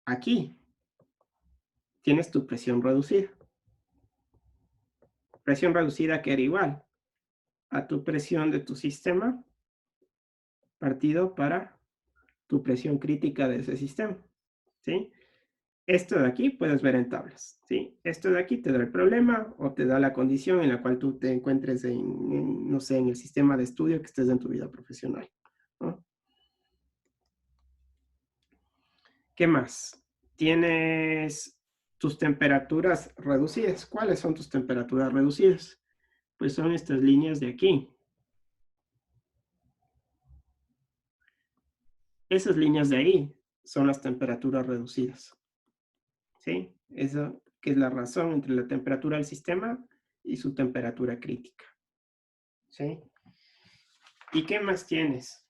Aquí tienes tu presión reducida. Presión reducida que era igual a tu presión de tu sistema partido para tu presión crítica de ese sistema, ¿sí? Esto de aquí puedes ver en tablas, ¿sí? Esto de aquí te da el problema o te da la condición en la cual tú te encuentres no sé, en el sistema de estudio que estés en tu vida profesional, ¿no? ¿Qué más? Tienes tus temperaturas reducidas. ¿Cuáles son tus temperaturas reducidas? Pues son estas líneas de aquí. Esas líneas de ahí son las temperaturas reducidas, ¿sí? Eso que es la razón entre la temperatura del sistema y su temperatura crítica, ¿sí? ¿Y qué más tienes?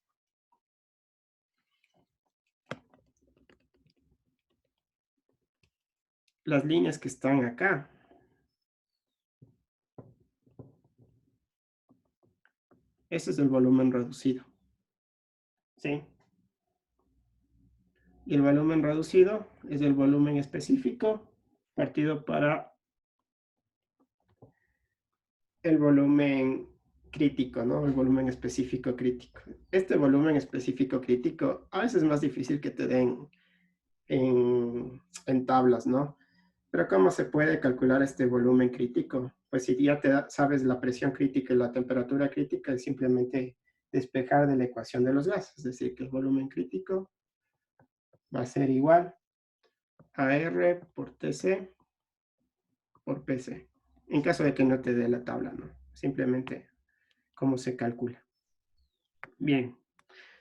Las líneas que están acá. Ese es el volumen reducido, ¿sí? Y el volumen reducido es el volumen específico partido para el volumen crítico, ¿no? El volumen específico crítico. Este volumen específico crítico a veces es más difícil que te den en tablas, ¿no? Pero ¿cómo se puede calcular este volumen crítico? Pues si ya sabes la presión crítica y la temperatura crítica, es simplemente despejar de la ecuación de los gases. Es decir, que el volumen crítico va a ser igual a R por TC por PC. En caso de que no te dé la tabla, ¿no? Simplemente cómo se calcula. Bien.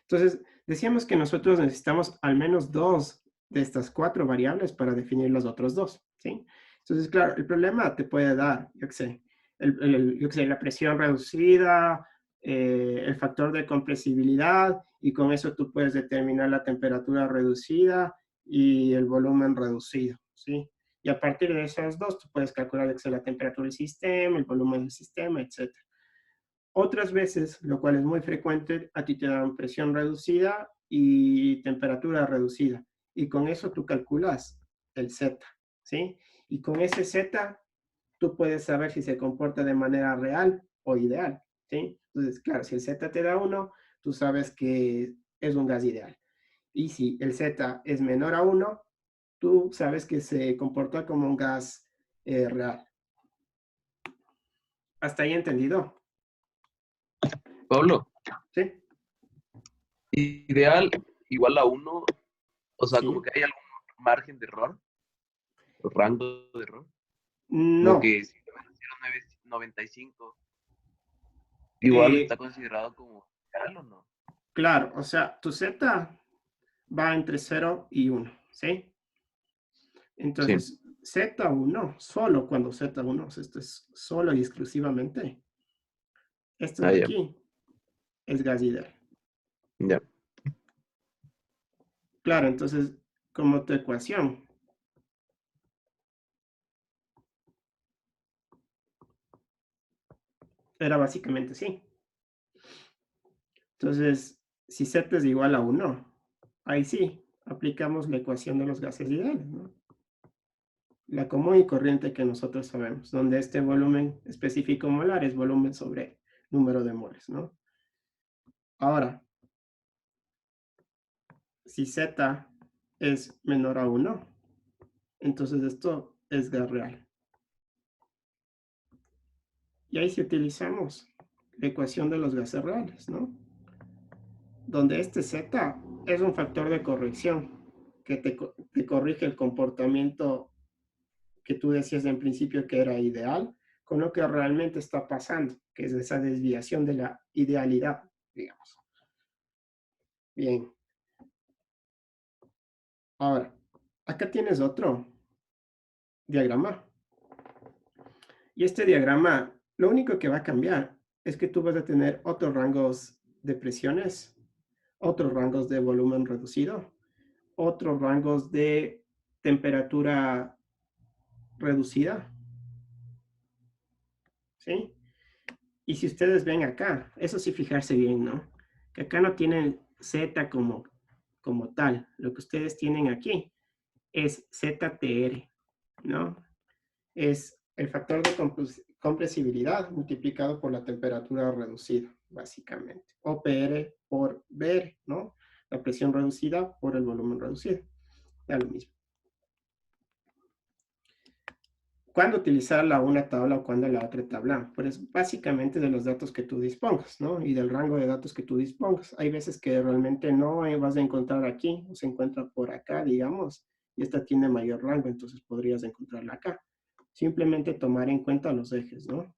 Entonces, decíamos que nosotros necesitamos al menos 2 de estas 4 variables para definir las otras 2, ¿sí? Entonces, claro, el problema te puede dar, yo qué sé, yo qué sé, la presión reducida, el factor de compresibilidad, y con eso tú puedes determinar la temperatura reducida y el volumen reducido, ¿sí? Y a partir de esas 2, tú puedes calcular yo qué sé, la temperatura del sistema, el volumen del sistema, etc. Otras veces, lo cual es muy frecuente, a ti te dan presión reducida y temperatura reducida. Y con eso tú calculas el Z, ¿sí? Y con ese Z, tú puedes saber si se comporta de manera real o ideal, ¿sí? Entonces, claro, si el Z te da 1, tú sabes que es un gas ideal. Y si el Z es menor a 1, tú sabes que se comporta como un gas real. ¿Hasta ahí entendido? Pablo, ¿Sí? ideal igual a 1, o sea, Sí. como que hay algún margen de error, o rango de error, como No. que 0,95 igual está considerado como ideal o no. Claro, o sea, tu Z va entre 0 y 1, ¿sí? Entonces, Z1, solo cuando Z1, esto es solo y exclusivamente, esto de Ya, aquí es gas ideal. ya. Claro, entonces, como tu ecuación era básicamente así. Entonces, si Z es igual a 1, ahí sí, aplicamos la ecuación de los gases ideales, ¿no? La común y corriente que nosotros sabemos, donde este volumen específico molar es volumen sobre número de moles, ¿no? Ahora, si Z es menor a 1, entonces esto es gas real. Y ahí sí utilizamos la ecuación de los gases reales, ¿no? Donde este Z es un factor de corrección que te corrige el comportamiento que tú decías en principio que era ideal, con lo que realmente está pasando, que es esa desviación de la idealidad, digamos. Bien. Ahora, acá tienes otro diagrama. Y este diagrama, lo único que va a cambiar es que tú vas a tener otros rangos de presiones, otros rangos de volumen reducido, otros rangos de temperatura reducida. ¿Sí? Y si ustedes ven acá, eso sí fijarse bien, ¿no? Que acá no tienen Z como tal. Lo que ustedes tienen aquí es ZTR, ¿no? Es el factor de compresibilidad multiplicado por la temperatura reducida, básicamente. O PR por VR, ¿no? La presión reducida por el volumen reducido. Da lo mismo. ¿Cuándo utilizar la una tabla o cuándo la otra tabla? Pues básicamente de los datos que tú dispongas, ¿no? Y del rango de datos que tú dispongas. Hay veces que realmente no vas a encontrar aquí, o se encuentra por acá, digamos, y esta tiene mayor rango, entonces podrías encontrarla acá. Simplemente tomar en cuenta los ejes, ¿no?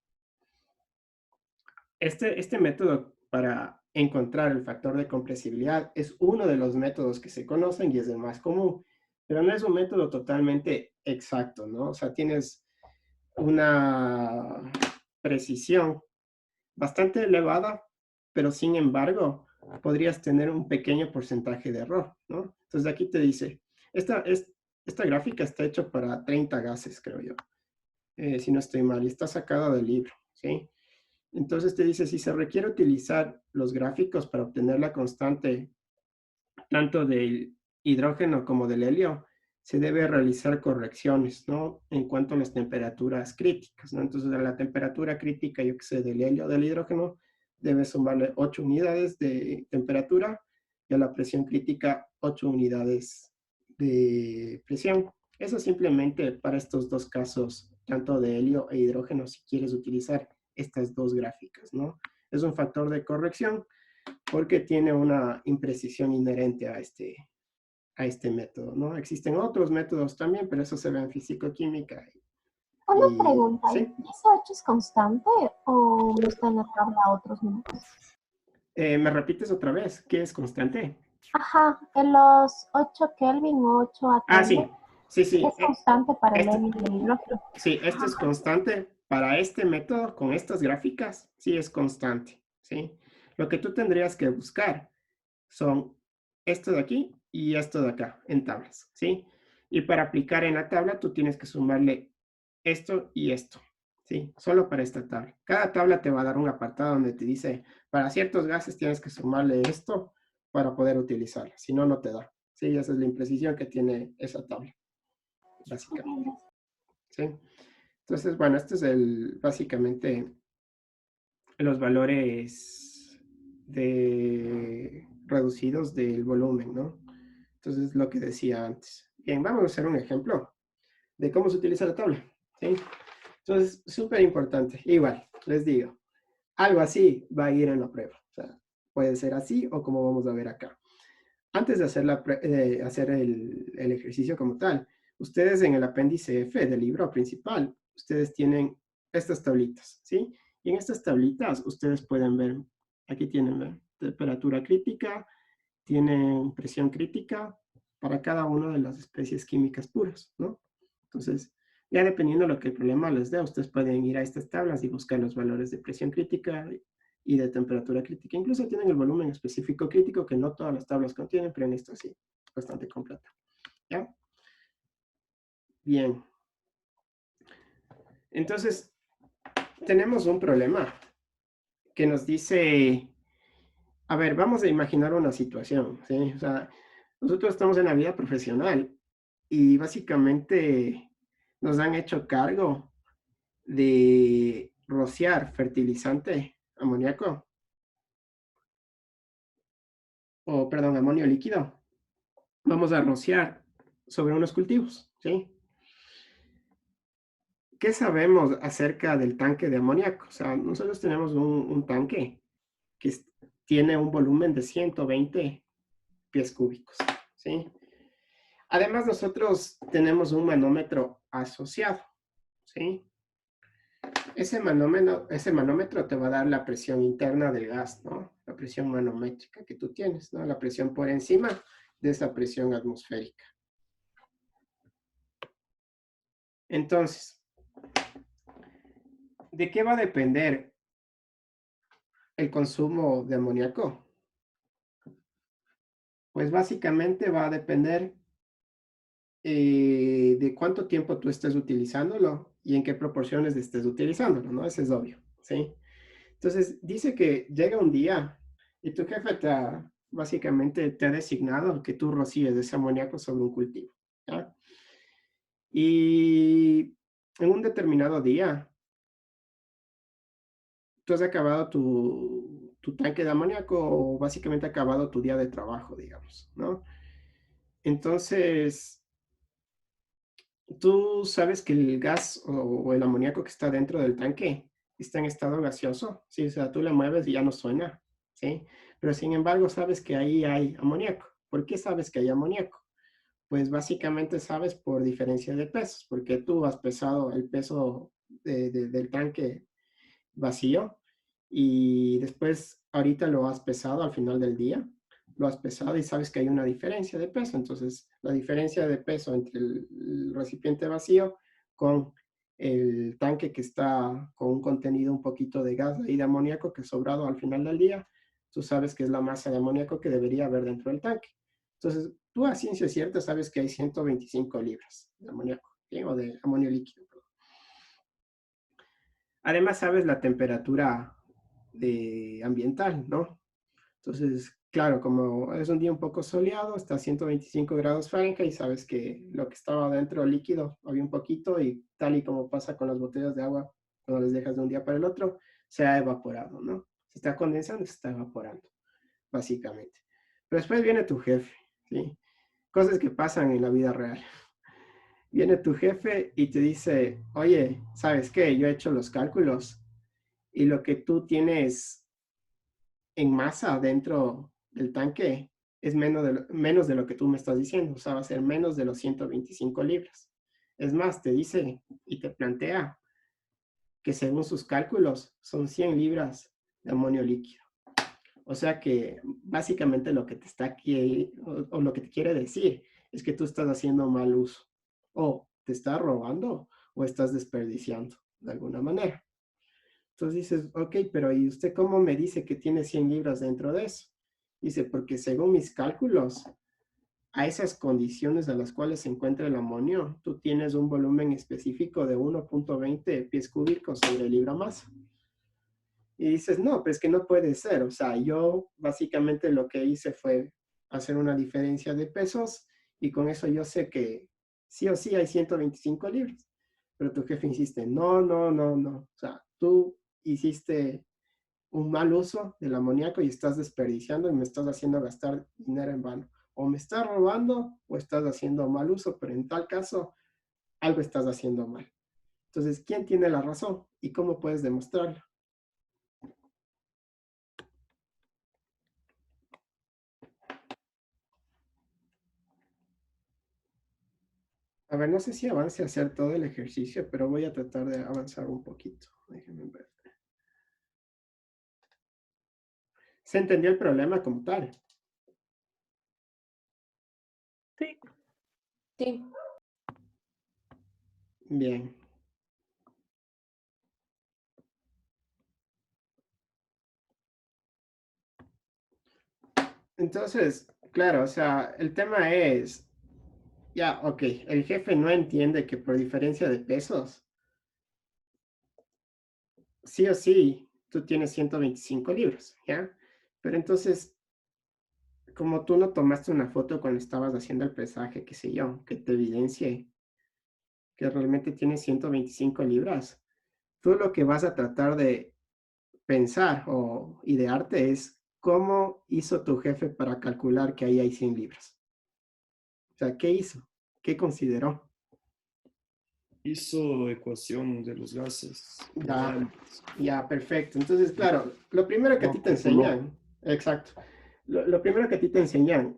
Este método para encontrar el factor de compresibilidad es uno de los métodos que se conocen y es el más común, pero no es un método totalmente exacto, ¿no? O sea, tienes una precisión bastante elevada, pero sin embargo, podrías tener un pequeño porcentaje de error, ¿no? Entonces aquí te dice, esta gráfica está hecha para 30 gases, creo yo, si no estoy mal, y está sacada del libro, ¿sí? Entonces te dice, si se requiere utilizar los gráficos para obtener la constante tanto del hidrógeno como del helio, se debe realizar correcciones, ¿no? En cuanto a las temperaturas críticas, ¿no? Entonces, a la temperatura crítica, yo que sé, del helio, del hidrógeno, debe sumarle 8 unidades de temperatura y a la presión crítica 8 unidades de presión. Eso simplemente para estos dos casos, tanto de helio e hidrógeno, si quieres utilizar estas dos gráficas, ¿no? Es un factor de corrección porque tiene una imprecisión inherente a este método, ¿no? Existen otros métodos también, pero eso se ve en físico-química. Una pregunta, ¿sí? ¿ese 8 es constante o no está en la tabla otros números? ¿Me repites otra vez? ¿Qué es constante? Ajá, en los 8 Kelvin o 8 atm. Ah, sí. Sí. Es constante para el helio y el hidrógeno. Sí, esto es constante. Para este método, con estas gráficas, sí es constante, ¿sí? Lo que tú tendrías que buscar son esto de aquí y esto de acá, en tablas, ¿sí? Y para aplicar en la tabla, tú tienes que sumarle esto y esto, ¿sí? Solo para esta tabla. Cada tabla te va a dar un apartado donde te dice, para ciertos gases tienes que sumarle esto para poder utilizarla, si no, no te da, ¿sí? Esa es la imprecisión que tiene esa tabla, básicamente, ¿sí? Entonces, bueno, este es básicamente los valores reducidos del volumen, ¿no? Entonces, lo que decía antes. Bien, vamos a hacer un ejemplo de cómo se utiliza la tabla, ¿sí? Entonces, súper importante. Igual, les digo, algo así va a ir en la prueba. O sea, puede ser así o como vamos a ver acá. Antes de hacer el ejercicio como tal, ustedes en el apéndice F del libro principal, ustedes tienen estas tablitas, ¿sí? Y en estas tablitas ustedes pueden ver, aquí tienen, ¿ver? Temperatura crítica, tienen presión crítica para cada una de las especies químicas puras, ¿no? Entonces, ya dependiendo de lo que el problema les dé, ustedes pueden ir a estas tablas y buscar los valores de presión crítica y de temperatura crítica. Incluso tienen el volumen específico crítico que no todas las tablas contienen, pero en esto sí, bastante completo. ¿Ya? Bien. Entonces, tenemos un problema que nos dice, A ver, vamos a imaginar una situación, ¿sí? O sea, nosotros estamos en la vida profesional y básicamente nos han hecho cargo de rociar fertilizante amoníaco, o perdón, amonio líquido. Vamos a rociar sobre unos cultivos, ¿sí? ¿Qué sabemos acerca del tanque de amoníaco? O sea, nosotros tenemos un tanque que tiene un volumen de 120 pies cúbicos, ¿sí? Además, nosotros tenemos un manómetro asociado, ¿sí? Ese manómetro te va a dar la presión interna del gas, ¿no? La presión manométrica que tú tienes, ¿no? La presión por encima de esa presión atmosférica. Entonces, ¿de qué va a depender el consumo de amoníaco? Pues básicamente va a depender de cuánto tiempo tú estés utilizándolo y en qué proporciones estés utilizándolo, ¿no? Eso es obvio, ¿sí? Entonces, dice que llega un día y tu jefe básicamente te ha designado que tú rocíes ese amoníaco sobre un cultivo, ¿ya? Y en un determinado día, tú has acabado tu tanque de amoníaco o básicamente acabado tu día de trabajo, digamos, ¿no? Entonces, tú sabes que el gas o el amoníaco que está dentro del tanque está en estado gaseoso, ¿sí? O sea, tú le mueves y ya no suena, ¿sí? Pero sin embargo, sabes que ahí hay amoníaco. ¿Por qué sabes que hay amoníaco? Pues básicamente sabes por diferencia de pesos, porque tú has pesado el peso del tanque vacío y después ahorita lo has pesado al final del día, lo has pesado y sabes que hay una diferencia de peso. Entonces, la diferencia de peso entre el recipiente vacío con el tanque que está con un contenido un poquito de gas y de amoníaco que sobrado al final del día, tú sabes que es la masa de amoníaco que debería haber dentro del tanque. Entonces, tú a ciencia cierta sabes que hay 125 libras de amoníaco, ¿sí? O de amonio líquido. Además, sabes la temperatura ambiental, ¿no? Entonces, claro, como es un día un poco soleado, está a 125 grados Fahrenheit y sabes que lo que estaba dentro líquido había un poquito y tal y como pasa con las botellas de agua, cuando les dejas de un día para el otro, se ha evaporado, ¿no? Se está condensando, se está evaporando, básicamente. Pero después viene tu jefe, ¿sí? Cosas que pasan en la vida real. Viene tu jefe y te dice, oye, ¿sabes qué? Yo he hecho los cálculos y lo que tú tienes en masa dentro del tanque es menos de lo que tú me estás diciendo. O sea, va a ser menos de los 125 libras. Es más, te dice y te plantea que según sus cálculos son 100 libras de amonio líquido. O sea que básicamente lo que te está aquí, o lo que te quiere decir es que tú estás haciendo mal uso. O te estás robando o estás desperdiciando de alguna manera. Entonces dices, ok, pero ¿y usted cómo me dice que tiene 100 libras dentro de eso? Dice, porque según mis cálculos, a esas condiciones a las cuales se encuentra el amonio, tú tienes un volumen específico de 1.20 pies cúbicos sobre libra masa. Y dices, no, pues que no puede ser. O sea, yo básicamente lo que hice fue hacer una diferencia de pesos y con eso yo sé que sí o sí hay 125 libras. Pero tu jefe insiste, no, no, no, no. O sea, tú hiciste un mal uso del amoníaco y estás desperdiciando y me estás haciendo gastar dinero en vano. O me estás robando o estás haciendo mal uso, pero en tal caso, algo estás haciendo mal. Entonces, ¿quién tiene la razón y cómo puedes demostrarlo? A ver, no sé si avance a hacer todo el ejercicio, pero voy a tratar de avanzar un poquito. Déjenme ver. ¿Se entendió el problema como tal? Sí. Sí. Bien. Entonces, claro, o sea, el tema es, ya, ok, el jefe no entiende que por diferencia de pesos, sí o sí, tú tienes 125 libras, ¿ya? Pero entonces, como tú no tomaste una foto cuando estabas haciendo el pesaje, qué sé yo, que te evidencie que realmente tienes 125 libras, tú lo que vas a tratar de pensar o idearte es cómo hizo tu jefe para calcular que ahí hay 100 libras. O sea, ¿qué hizo? ¿Qué consideró? Hizo ecuación de los gases. Ya, perfecto. Entonces, claro, lo primero que a ti te enseñan, exacto, lo primero que a ti te enseñan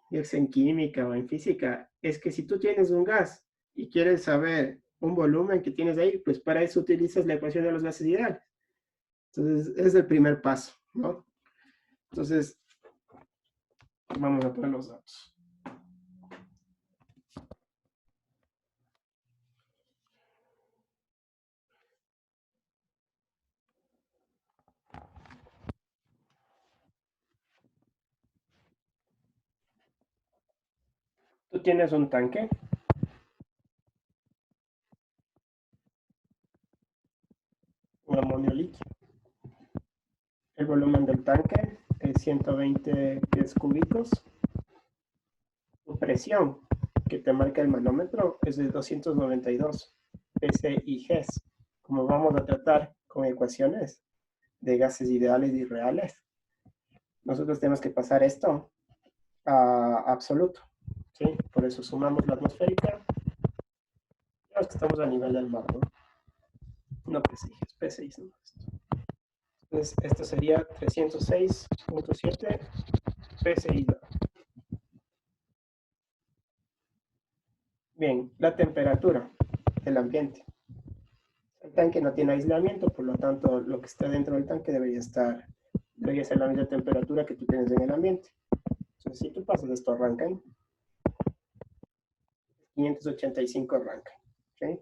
ya sea en química o en física, es que si tú tienes un gas y quieres saber un volumen que tienes ahí, pues para eso utilizas la ecuación de los gases ideales. Entonces, es el primer paso, ¿no? Entonces, vamos a poner los datos. Tú tienes un tanque. Un amonio líquido. El volumen del tanque es 120 pies cúbicos. Tu presión que te marca el manómetro es de 292 psi/Gs. Como vamos a tratar con ecuaciones de gases ideales y reales, nosotros tenemos que pasar esto a absoluto, ¿sí? Por eso sumamos la atmosférica. Ya que estamos a nivel del mar, ¿no? No PSI, no esto. Entonces, esto sería 306.7 PSI. Bien, la temperatura del ambiente. El tanque no tiene aislamiento, por lo tanto, lo que está dentro del tanque debería ser la misma temperatura que tú tienes en el ambiente. Entonces, si tú pasas esto a Rankine, 585 Rankine. ¿Okay?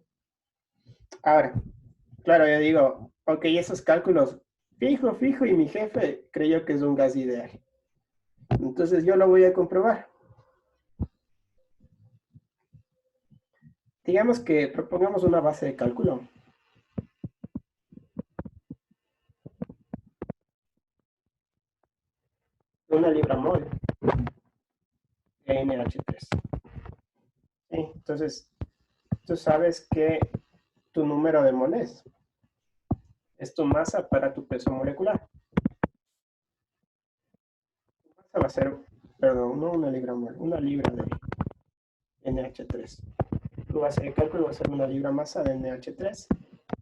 Ahora, claro, yo digo, ok, esos cálculos, fijo, y mi jefe creyó que es un gas ideal. Entonces, yo lo voy a comprobar. Digamos que propongamos una base de cálculo. Una libra mol de NH3. ¿Sí? Entonces, tú sabes que tu número de moles es tu masa para tu peso molecular. Tu masa va a ser, perdón, no una libra mol, una libra de NH3. Tu base de cálculo va a ser una libra masa de NH3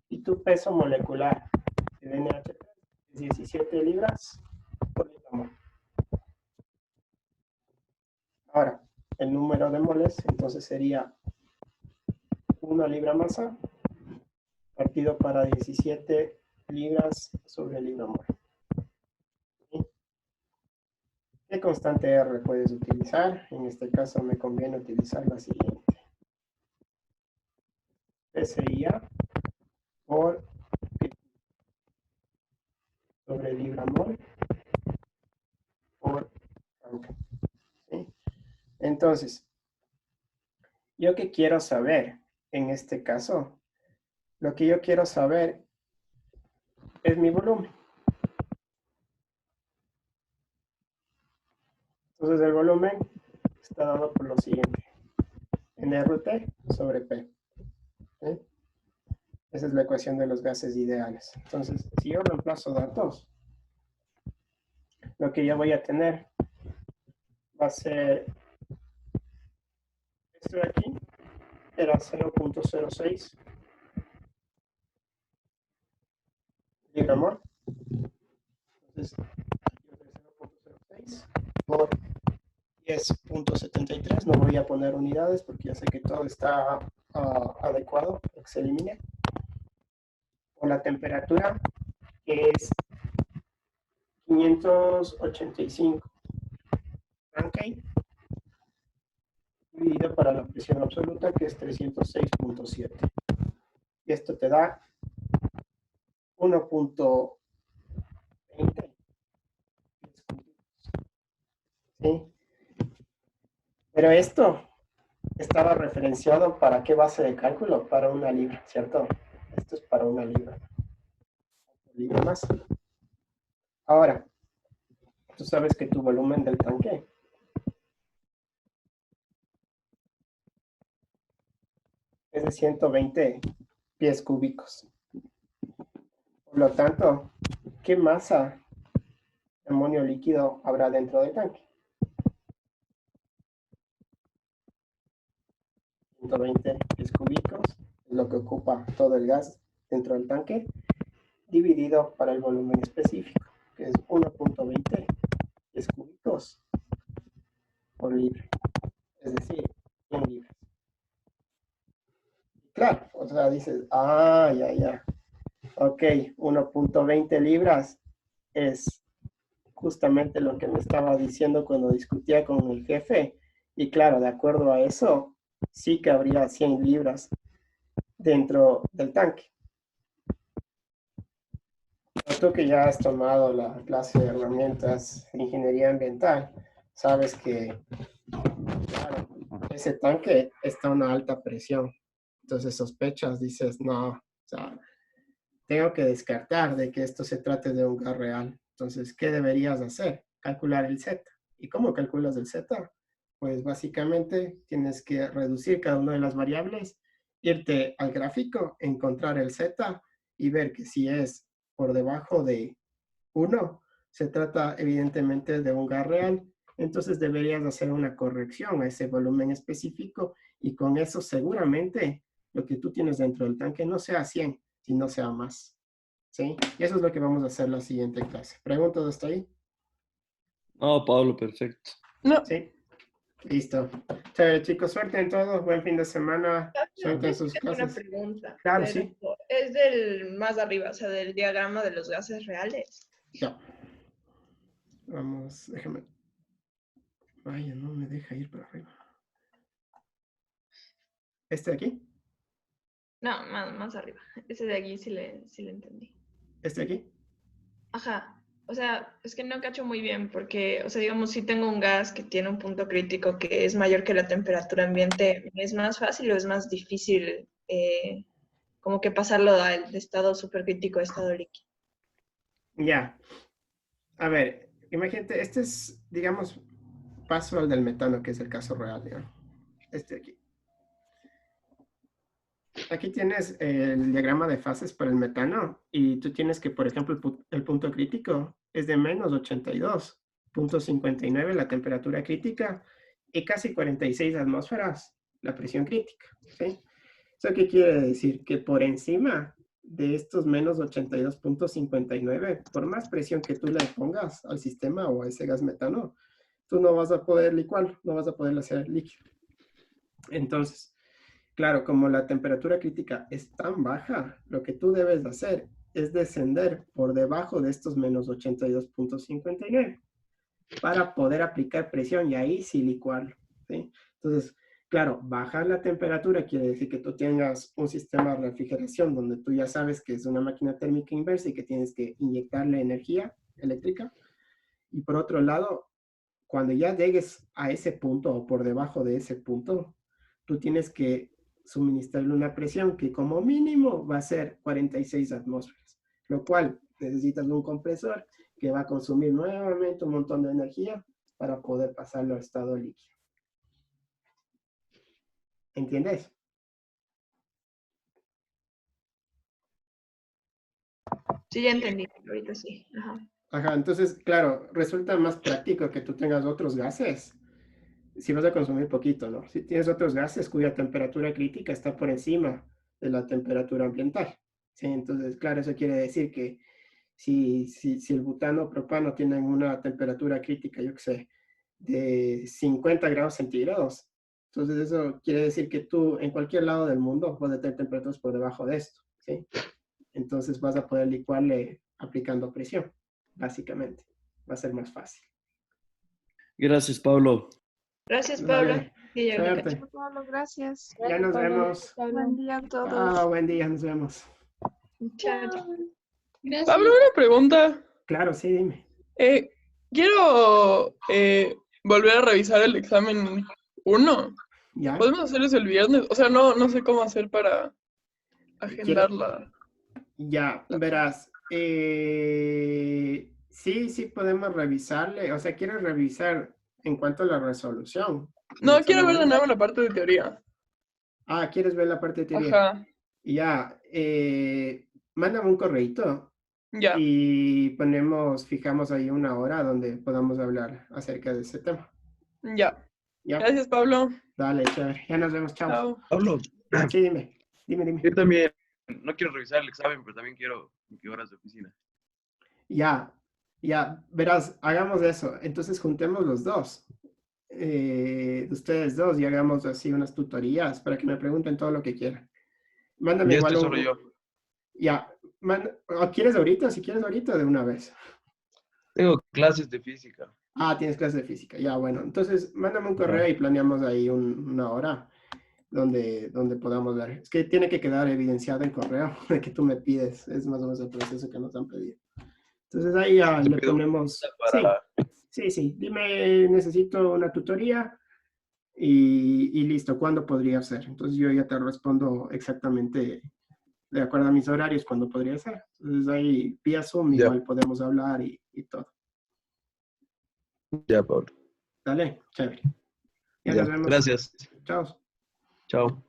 y tu peso molecular de NH3 es 17 libras por libra mol. Ahora, el número de moles entonces sería una libra masa partido para 17 libras sobre libra mol. ¿Sí? ¿Qué constante R puedes utilizar? En este caso me conviene utilizar la siguiente. PSIA por sobre libra mol por Rankine. ¿Sí? Entonces, ¿yo qué quiero saber en este caso? Lo que yo quiero saber es mi volumen. Entonces el volumen está dado por lo siguiente. nRT sobre P. ¿Sí? Esa es la ecuación de los gases ideales. Entonces, si yo reemplazo datos, lo que yo voy a tener va a ser esto de aquí, era 0.06 libra mol. Entonces, 0.06 por 10.73. No voy a poner unidades porque ya sé que todo está adecuado para que se elimine. Por la temperatura, que es 585 Rankine, dividido para la presión absoluta, que es 306.7. Y esto te da 1.20. ¿Sí? Pero esto estaba referenciado para qué base de cálculo, para una libra, ¿cierto? Esto es para una libra. Libra más. Ahora, Tú sabes que tu volumen del tanque es de 120 pies cúbicos. Por lo tanto, ¿qué masa de amonio líquido habrá dentro del tanque? 120 pies cúbicos es lo que ocupa todo el gas dentro del tanque, dividido para el volumen específico, que es 1.20 pies cúbicos por libre, es decir, 100 libras. Claro, o sea, dices, ya. Ok, 1.20 libras es justamente lo que me estaba diciendo cuando discutía con el jefe. Y claro, de acuerdo a eso, sí que habría 100 libras dentro del tanque. Tú que ya has tomado la clase de herramientas de ingeniería ambiental, sabes que, claro, ese tanque está a una alta presión. Entonces sospechas, dices, no, o sea, tengo que descartar de que esto se trate de un gas real. Entonces, ¿qué deberías hacer? Calcular el Z. ¿Y cómo calculas el Z? Pues básicamente tienes que reducir cada una de las variables, irte al gráfico, encontrar el Z y ver que si es por debajo de 1, se trata evidentemente de un gas real. Entonces deberías hacer una corrección a ese volumen específico y con eso seguramente lo que tú tienes dentro del tanque no sea 100, sino sea más. ¿Sí? Y eso es lo que vamos a hacer la siguiente clase. ¿Preguntas hasta ahí? No, Pablo, perfecto. No, Sí. Listo. Chévere, chicos. Suerte en todo. Buen fin de semana. Suerte en yo sus tengo una clases. pregunta. Claro, pero sí. es del más arriba, o sea, del diagrama de los gases reales. Ya. Vamos, déjame. Vaya, no me deja ir para arriba. ¿Este de aquí? No, más arriba. Ese de aquí sí le entendí. ¿Este de aquí? Ajá. O sea, es que no cacho muy bien porque, o sea, digamos, si tengo un gas que tiene un punto crítico que es mayor que la temperatura ambiente, ¿es más fácil o es más difícil como que pasarlo de estado supercrítico a estado líquido? Ya. A ver, imagínate, este es, digamos, paso al del metano, que es el caso real, ¿ya? Este de aquí. Aquí tienes el diagrama de fases para el metano y tú tienes que, por ejemplo, el punto crítico es de menos 82.59 la temperatura crítica y casi 46 atmósferas la presión crítica. ¿Sí? ¿Eso qué quiere decir? Que por encima de estos menos 82.59, por más presión que tú le pongas al sistema o a ese gas metano, tú no vas a poder licuarlo, no vas a poder hacer líquido. Entonces, claro, como la temperatura crítica es tan baja, lo que tú debes de hacer es descender por debajo de estos menos 82.59 para poder aplicar presión y ahí sí licuarlo, ¿sí? Entonces, claro, bajar la temperatura quiere decir que tú tengas un sistema de refrigeración donde tú ya sabes que es una máquina térmica inversa y que tienes que inyectarle energía eléctrica. Y por otro lado, cuando ya llegues a ese punto o por debajo de ese punto, tú tienes que suministrarle una presión que como mínimo va a ser 46 atmósferas, lo cual necesitas un compresor que va a consumir nuevamente un montón de energía para poder pasarlo a estado líquido. ¿Entiendes? Sí, ya entendí. Ahorita sí. Ajá. Ajá, entonces, claro, resulta más práctico que tú tengas otros gases si vas a consumir poquito, ¿no? Si tienes otros gases cuya temperatura crítica está por encima de la temperatura ambiental, ¿sí? Entonces, claro, eso quiere decir que si el butano o propano tienen una temperatura crítica, yo qué sé, de 50 grados centígrados, entonces eso quiere decir que tú en cualquier lado del mundo vas a tener temperaturas por debajo de esto, ¿sí? Entonces vas a poder licuarle aplicando presión, básicamente. Va a ser más fácil. Gracias, Pablo. Gracias, Pablo. Dale, Sí, ya le suerte. cacho. Pablo, gracias. Ya nos vemos. Buen día a todos. Buen día, nos vemos. Chao, chao. Pablo, una pregunta. Claro, sí, dime. Quiero volver a revisar el examen 1. ¿Ya? ¿Podemos hacer eso el viernes? O sea, no sé cómo hacer para agendarla. Ya, verás. Sí podemos revisarle. O sea, ¿quieres revisar en cuanto a la resolución? No, ¿El quiero ver de examen? nuevo la parte de teoría. Ah, ¿quieres ver la parte de teoría? Ajá, Ya, mándame un correíto ya. y fijamos ahí una hora donde podamos hablar acerca de ese tema. Ya. Ya, Gracias, Pablo. dale, chévere. Ya nos vemos, chao. Chao. Pablo, Sí, dime. Yo también no quiero revisar el examen, pero también quiero 20 horas de oficina. Ya, verás, hagamos eso. Entonces juntemos los dos, ustedes dos, y hagamos así unas tutorías para que me pregunten todo lo que quieran. Mándame Ya igual estoy solo yo. Ya, ¿o quieres ahorita? Si quieres ahorita, de una vez. Tengo clases de física. Ah, tienes clase de física. Ya, bueno. Entonces, mándame un correo Ajá. y planeamos ahí una hora donde podamos ver. Es que tiene que quedar evidenciado el correo de que tú me pides. Es más o menos el proceso que nos han pedido. Entonces, ahí ya Te le pido ponemos... para... Sí. Dime, necesito una tutoría y listo. ¿Cuándo podría ser? Entonces, yo ya te respondo exactamente de acuerdo a mis horarios cuándo podría ser. Entonces, ahí vía Zoom Ya. igual podemos hablar y todo. Ya, Pablo. Dale, chévere. Ya Ya. nos vemos. Gracias. Chao. Chao.